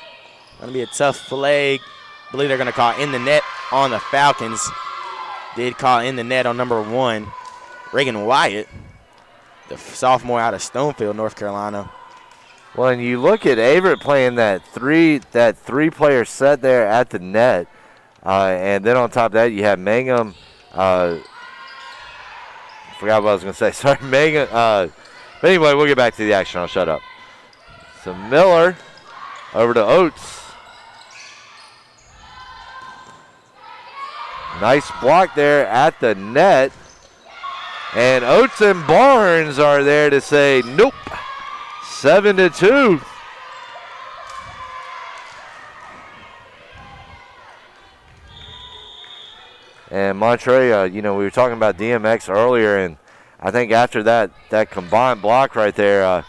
Going to be a tough flag. I believe they're going to call in the net on the Falcons. Did call in the net on number 1, Reagan Wyatt, the sophomore out of Stonefield, North Carolina. Well, and you look at Averett playing that three-player set there at the net, and then on top of that you have Mangum. Forgot what I was going to say. Sorry, Mangum. But anyway, we'll get back to the action. I'll shut up. So Miller over to Oates. Nice block there at the net. And Oates and Barnes are there to say nope. 7-2. And Montre, we were talking about DMX earlier, and I think after that combined block right there,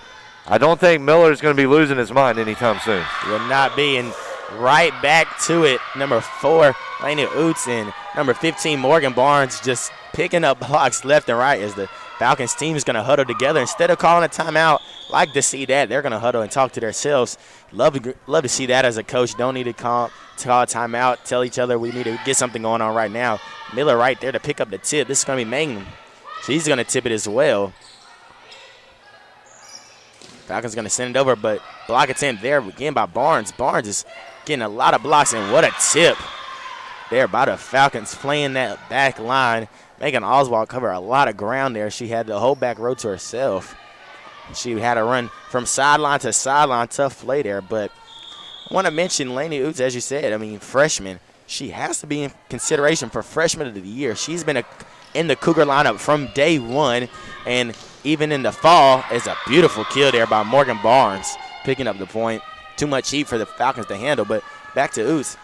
I don't think Miller's going to be losing his mind anytime soon. Will not be, and right back to it. Number 4, Laney Oates, and number 15, Morgan Barnes, just picking up blocks left and right as the Falcons team is going to huddle together. Instead of calling a timeout, like to see that. They're going to huddle and talk to themselves. Love to see that as a coach. Don't need to call a timeout, tell each other we need to get something going on right now. Miller right there to pick up the tip. This is going to be Mangum. So he's going to tip it as well. Falcons going to send it over, but block attempt there again by Barnes. Barnes is getting a lot of blocks, and what a tip there by the Falcons, playing that back line, making Oswald cover a lot of ground there. She had the whole back row to herself. She had to run from sideline to sideline. Tough play there, but I want to mention Laney Oates, as you said. I mean, freshman. She has to be in consideration for freshman of the year. She's been in the Cougar lineup from day one, and even in the fall is a beautiful kill there by Morgan Barnes, picking up the point. Too much heat for the Falcons to handle, but back to Oates.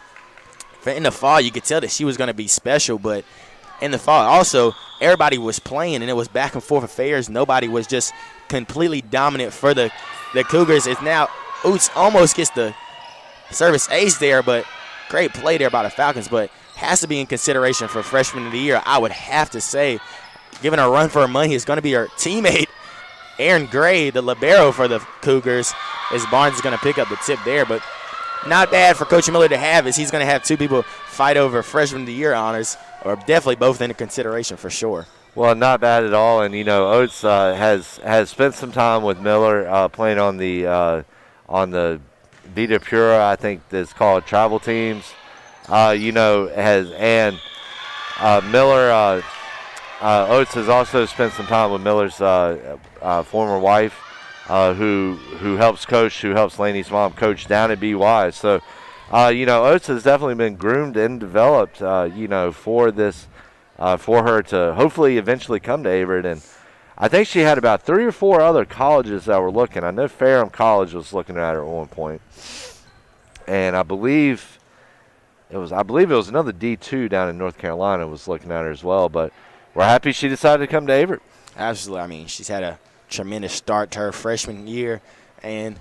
In the fall, you could tell that she was going to be special, but in the fall also, everybody was playing, and it was back and forth affairs. Nobody was just completely dominant for the Cougars. It's now Oates almost gets the service ace there, but great play there by the Falcons, but has to be in consideration for freshman of the year. I would have to say, giving her a run for her money is going to be her teammate, Aaron Gray, the libero for the Cougars, as Barnes is going to pick up the tip there. But not bad for Coach Miller to have, as he's going to have two people fight over freshman of the year honors, or definitely both in consideration for sure. Well, not bad at all. And, Oates has spent some time with Miller playing on the Vita Pura, I think that's called travel teams. Miller, Oates has also spent some time with Miller's former wife, who helps Laney's mom coach down at BY. So, Oates has definitely been groomed and developed, for this, for her to hopefully eventually come to Averett. And I think she had about 3 or 4 other colleges that were looking. I know Ferrum College was looking at her at one point, and I believe it was another D2 down in North Carolina was looking at her as well. But we're happy she decided to come to Averett. Absolutely. I mean, she's had a tremendous start to her freshman year, and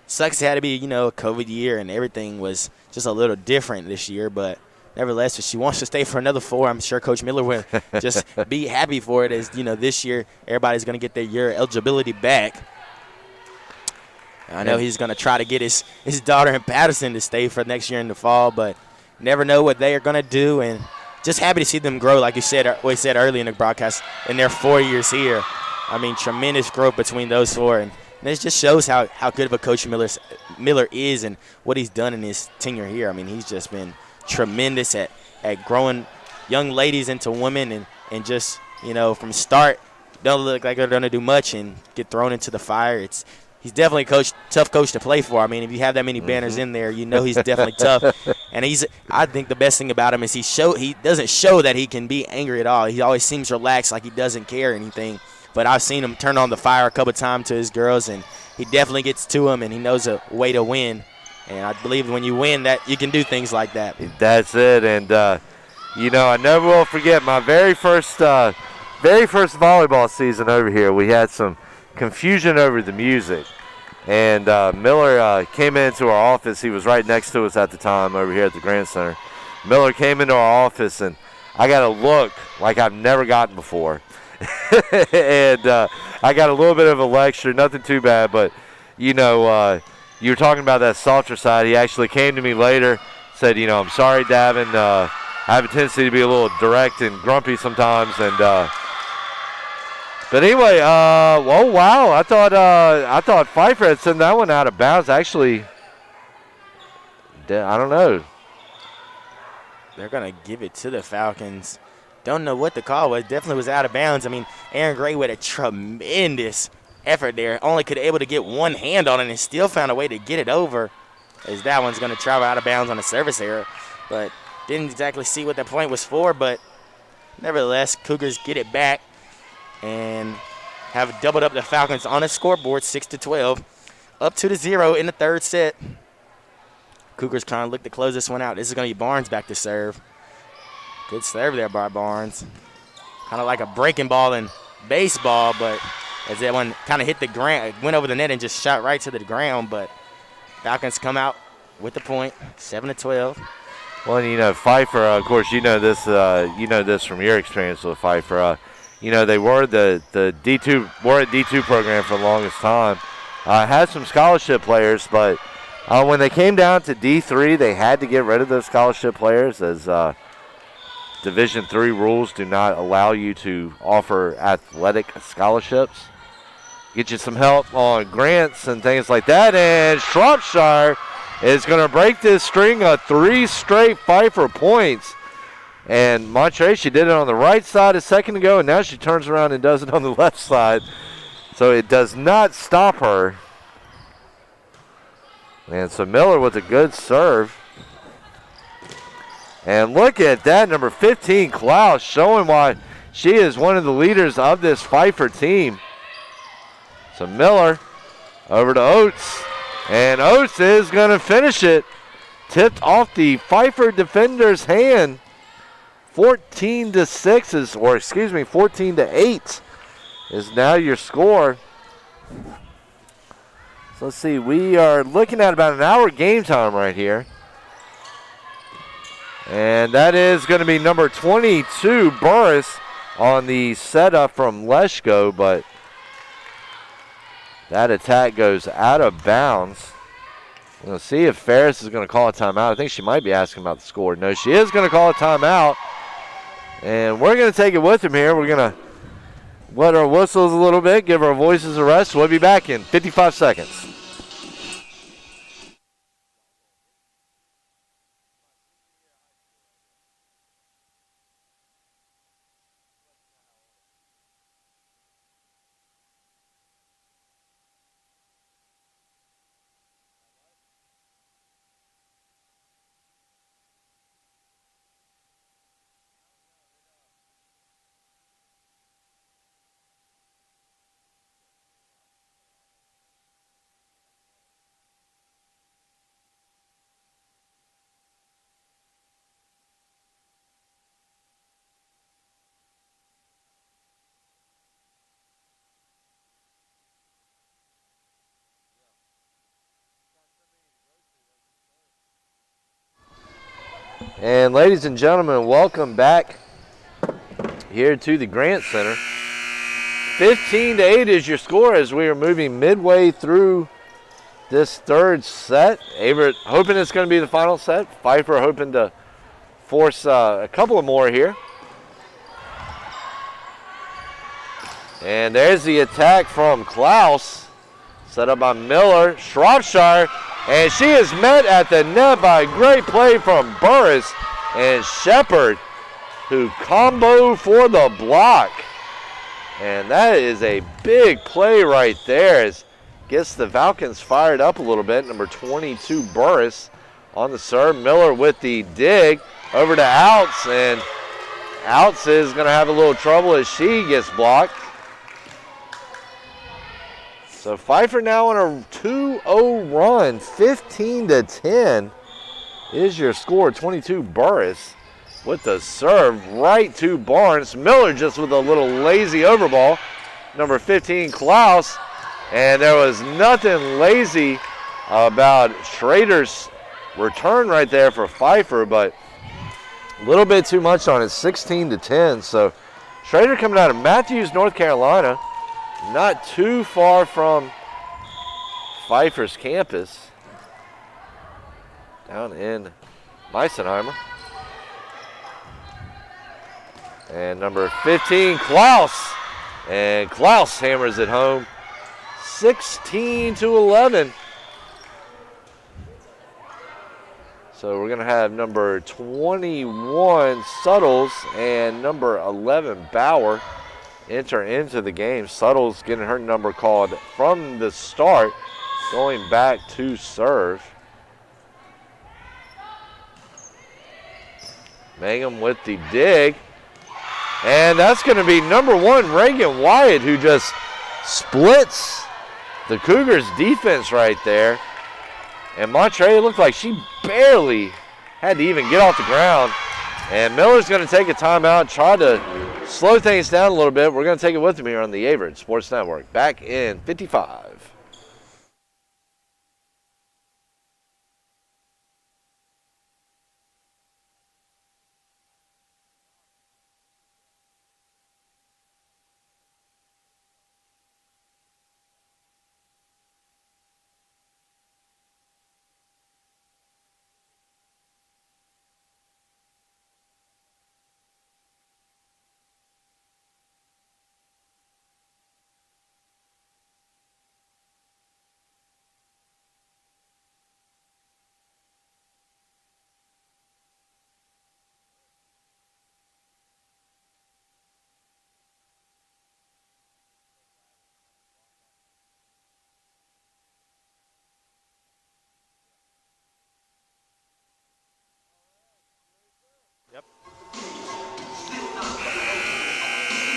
sucks it had to be, a COVID year, and everything was just a little different this year. But nevertheless, if she wants to stay for another 4, I'm sure Coach Miller will just be happy for it, as, this year everybody's going to get their year eligibility back. I know he's going to try to get his daughter in Patterson to stay for next year in the fall, but never know what they are going to do, and just happy to see them grow, like you said, we said early in the broadcast, in their 4 years here. I mean, tremendous growth between those 4, and it just shows how good of a coach Miller is and what he's done in his tenure here. I mean, he's just been tremendous at growing young ladies into women, and just, from start, don't look like they're going to do much and get thrown into the fire. He's definitely a tough coach to play for. I mean, if you have that many banners in there, he's definitely tough. And I think the best thing about him is he doesn't show that he can be angry at all. He always seems relaxed, like he doesn't care or anything. But I've seen him turn on the fire a couple of times to his girls, and he definitely gets to them, and he knows a way to win. And I believe when you win, that you can do things like that. That's it. And, I never will forget my very first volleyball season over here. We had some confusion over the music, and Miller came into our office. He was right next to us at the time over here at the Grant Center. Miller came into our office, and I got a look like I've never gotten before. And I got a little bit of a lecture, nothing too bad, but you were talking about that softer side. He actually came to me later, said, I'm sorry, Davin, I have a tendency to be a little direct and grumpy sometimes, and but anyway, oh wow! I thought Pfeiffer had sent that one out of bounds. Actually, I don't know. They're gonna give it to the Falcons. Don't know what the call was. Definitely was out of bounds. I mean, Aaron Gray with a tremendous effort there. Only could able to get one hand on it and still found a way to get it over, as that one's gonna travel out of bounds on a service error. But didn't exactly see what the point was for. But nevertheless, Cougars get it back. and have doubled up the Falcons on the scoreboard, 6-12, up 2-0 in the third set. Cougars trying to look to close this one out. This is going to be Barnes back to serve. Good serve there by Barnes. Kind of like a breaking ball in baseball, but as that one kind of hit the ground, went over the net and just shot right to the ground, but Falcons come out with the point, 7-12. Well, you know, Pfeiffer, of course, you know this from your experience with Pfeiffer. You know, they were the D2 program for the longest time. Had some scholarship players, but when they came down to D3, they had to get rid of those scholarship players as Division III rules do not allow you to offer athletic scholarships. Get you some help on grants and things like that, and Shropshire is going to break this string of 3 straight Pfeiffer points. And Montre, she did it on the right side a second ago, and now she turns around and does it on the left side. So it does not stop her. And so Miller with a good serve. And look at that, number 15, Klaus, showing why she is one of the leaders of this Pfeiffer team. So Miller over to Oates. And Oates is going to finish it. Tipped off the Pfeiffer defender's hand. 14-8 is now your score. So let's see, we are looking at about an hour game time right here. And that is going to be number 22, Burris, on the setup from Leshko, but that attack goes out of bounds. We'll see if Ferris is going to call a timeout. I think she might be asking about the score. No, she is going to call a timeout. And we're going to take it with him here. We're going to wet our whistles a little bit, give our voices a rest. We'll be back in 55 seconds. And ladies and gentlemen, welcome back here to the Grant Center. 15-8 is your score as we are moving midway through this third set. Averett hoping it's going to be the final set. Pfeiffer hoping to force a couple of more here. And there's the attack from Klaus, set up by Miller. Shropshire, and she is met at the net by a great play from Burris and Shepard, who combo for the block. And that is a big play right there. As gets the Falcons fired up a little bit. Number 22, Burris on the serve. Miller with the dig over to Outs, and Outs is going to have a little trouble as she gets blocked. So Pfeiffer now on a 2-0 run, 15-10 is your score. 22 Burris with the serve right to Barnes. Miller just with a little lazy overball. Number 15 Klaus, and there was nothing lazy about Schrader's return right there for Pfeiffer, but a little bit too much on it, 16-10. So Schrader coming out of Matthews, North Carolina. Not too far from Pfeiffer's campus down in Meisenheimer. And number 15, Klaus. And Klaus hammers it home, 16-11. So we're going to have number 21, Suttles, and number 11, Bauer, enter into the game. Suttles getting her number called from the start, going back to serve. Mangum with the dig. And that's going to be number 1, Reagan Wyatt, who just splits the Cougars defense right there. And Montre looked like she barely had to even get off the ground. And Miller's going to take a timeout, try to slow things down a little bit. We're going to take it with him here on the Averett Sports Network. Back in 55.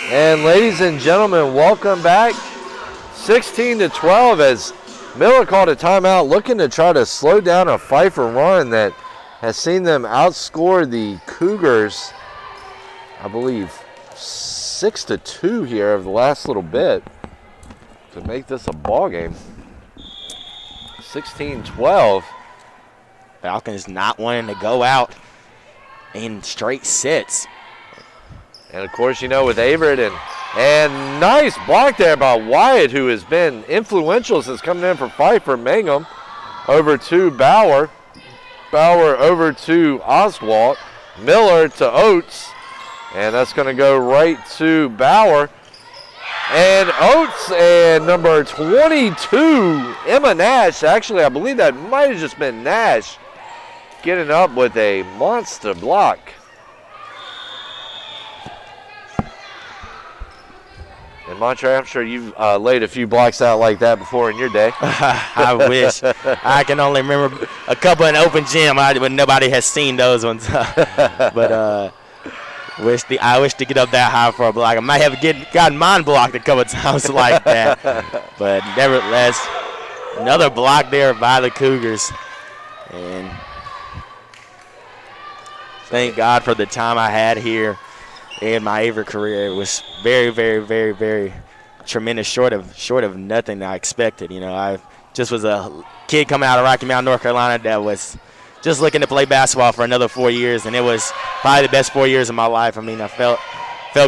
And ladies and gentlemen, welcome back. 16-12 as Miller called a timeout, looking to try to slow down a Pfeiffer run that has seen them outscore the Cougars, I believe, 6-2 here over the last little bit to make this a ball game. 16-12. Falcons not wanting to go out in straight sets. And, of course, you know, with Averett and nice block there by Wyatt, who has been influential since coming in for Pfeiffer. Mangum over to Bauer. Bauer over to Oswald. Miller to Oates. And that's going to go right to Bauer. And Oates and number 22, Emma Nash. Actually, I believe that might have just been Nash getting up with a monster block. And Montre, I'm sure you've laid a few blocks out like that before in your day. I wish. I can only remember a couple in open gym, but nobody has seen those ones. But I wish to get up that high for a block. I might have gotten mine blocked a couple times like that. But nevertheless, another block there by the Cougars. And thank God for the time I had here in my Averett career. It was very, very, very, very tremendous, short of nothing I expected. You know, I just was a kid coming out of Rocky Mount, North Carolina that was just looking to play basketball for another 4 years, and it was probably the best 4 years of my life. I mean, I felt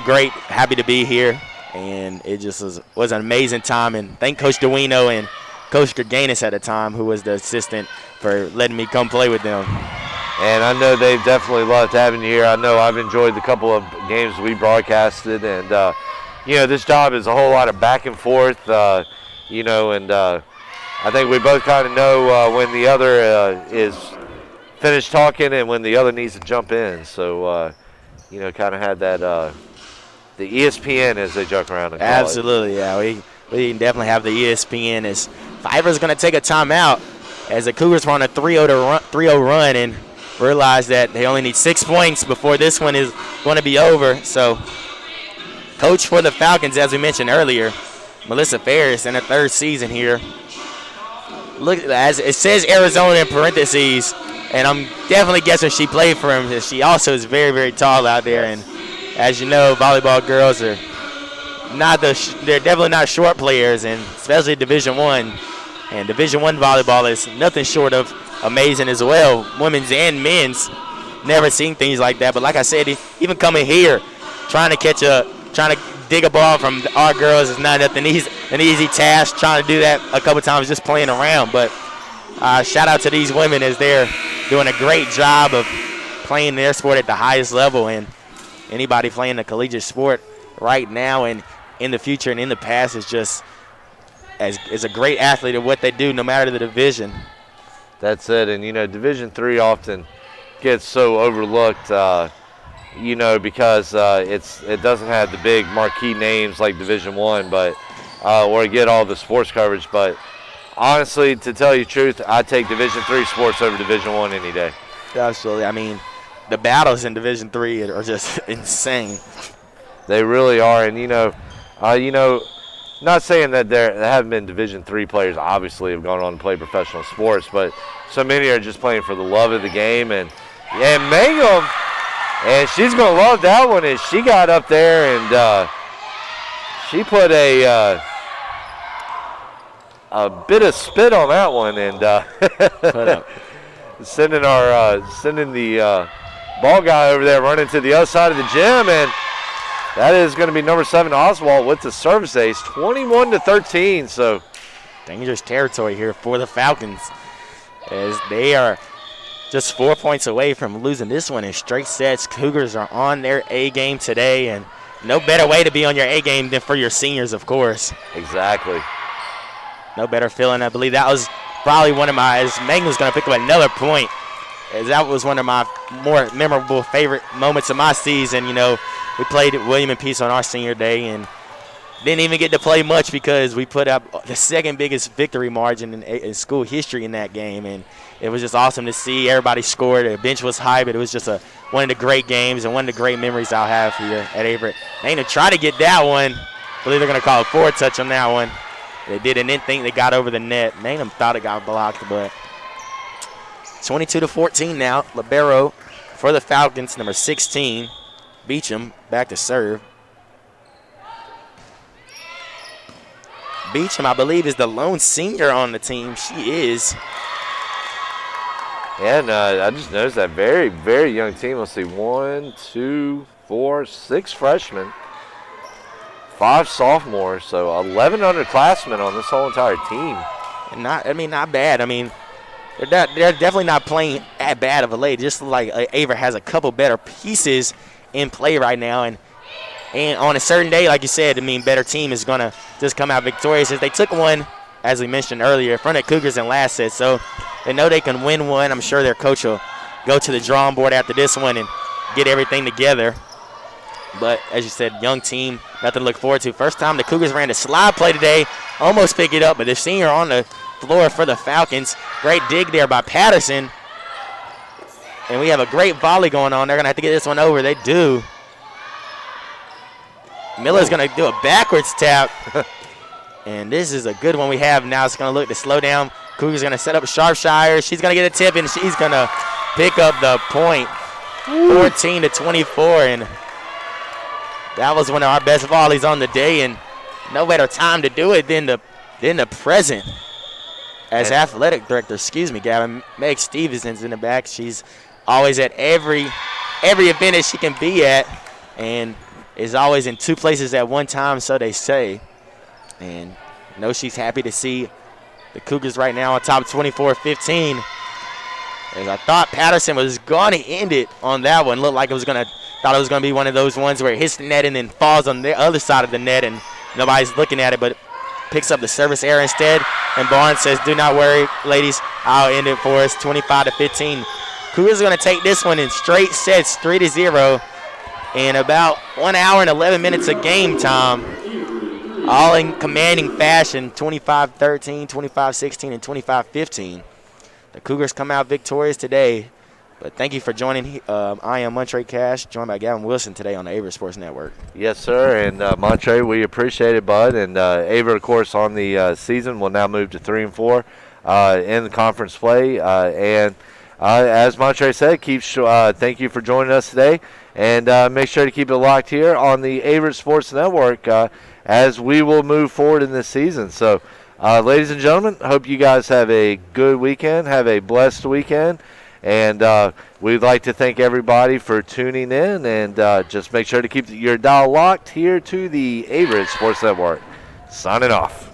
great, happy to be here, and it just was an amazing time. And thank Coach Duino and Coach Gerganis at the time, who was the assistant, for letting me come play with them. And I know they've definitely loved having you here. I know I've enjoyed the couple of games we broadcasted. And, you know, this job is a whole lot of back and forth, you know, and I think we both kind of know when the other is finished talking and when the other needs to jump in. So, you know, kind of had that, the ESPN as they joke around and call Absolutely, yeah. We definitely have the ESPN as Pfeiffer's going to take a timeout as the Cougars were on a 3-0 run and realize that they only need 6 points before this one is going to be over. So, coach for the Falcons, as we mentioned earlier, Melissa Ferris, in her 3rd season here. Look, as it says Arizona in parentheses, and I'm definitely guessing she played for him. She also is very, very tall out there, and as you know, volleyball girls are they're definitely not short players, and especially Division I. And Division I volleyball is nothing short of amazing as well, women's and men's. Never seen things like that. But like I said, even coming here, trying to dig a ball from our girls is not an easy task. Trying to do that a couple times just playing around. But shout out to these women as they're doing a great job of playing their sport at the highest level. And anybody playing the collegiate sport right now and in the future and in the past is just is a great athlete at what they do, no matter the division. That's it. And, you know, Division III often gets so overlooked, you know, because it doesn't have the big marquee names like Division I, but or get all the sports coverage. But honestly, to tell you the truth, I take Division III sports over Division I any day. Absolutely. I mean, the battles in Division III are just insane. They really are. And, not saying that there haven't been Division III players, obviously, have gone on to play professional sports, but so many are just playing for the love of the game. And Mangum, and she's going to love that one, as she got up there and she put a bit of spit on that one, and sending the ball guy over there running to the other side of the gym, and that is going to be number 7 Oswald with the service ace, 21-13. So dangerous territory here for the Falcons, as they are just 4 points away from losing this one in straight sets. Cougars are on their A game today, and no better way to be on your A game than for your seniors, of course. Exactly. No better feeling. I believe that was probably one of my, as Megan was going to pick up another point, as that was one of my more memorable favorite moments of my season. We played at William and Peace on our senior day and didn't even get to play much because we put up the second biggest victory margin in school history in that game. And it was just awesome to see. Everybody scored. The bench was high, but it was just one of the great games and one of the great memories I'll have here at Averett. They to try to get that one. I believe they're going to call a forward touch on that one. They did and didn't think they got over the net. Nanum thought it got blocked, but 22-14 now. Libero for the Falcons, number 16. Beecham back to serve. Beecham, I believe, is the lone senior on the team. She is. And I just noticed that very, very young team. Let's see, 1, 2, 4, 6 freshmen, 5 sophomores, so 11 underclassmen on this whole entire team. And not bad. They're definitely not playing that bad of a late. Just like Averett has a couple better pieces in play right now, and on a certain day, like you said, better team is going to just come out victorious. As they took one, as we mentioned earlier, in front of Cougars in last set, so they know they can win one. I'm sure their coach will go to the drawing board after this one and get everything together. But as you said, young team, nothing to look forward to. First time the Cougars ran a slide play today, almost pick it up, but the senior on the floor for the Falcons. Great dig there by Patterson. And we have a great volley going on. They're going to have to get this one over. They do. Miller's going to do a backwards tap. And this is a good one we have now. It's going to look to slow down. Cougars going to set up Sharpshire. She's going to get a tip, and she's going to pick up the point. 14-24. And that was one of our best volleys on the day, and no better time to do it than the present. As athletic director, Gavin, Meg Stevenson's in the back. She's always at every event that she can be at, and is always in 2 places at one time, so they say. And I know she's happy to see the Cougars right now on top 24-15. As I thought Patterson was going to end it on that one. Looked like thought it was going to be one of those ones where it hits the net and then falls on the other side of the net and nobody's looking at it, but picks up the service error instead. And Barnes says, do not worry, ladies. I'll end it for us, 25-15. Cougars are going to take this one in straight sets, 3-0, in about 1 hour and 11 minutes of game time. All in commanding fashion, 25-13, 25-16, and 25-15. The Cougars come out victorious today. But thank you for joining. I am Montre Cash, joined by Gavin Wilson today on the Averett Sports Network. Yes, sir. And Montre, we appreciate it, bud. And Averett, of course, on the season will now move to 3-4 in the conference play. And as Montre said, thank you for joining us today. And make sure to keep it locked here on the Averett Sports Network as we will move forward in this season. So, ladies and gentlemen, hope you guys have a good weekend, have a blessed weekend. And we'd like to thank everybody for tuning in, and just make sure to keep your dial locked here to the Averett Sports Network. Signing off.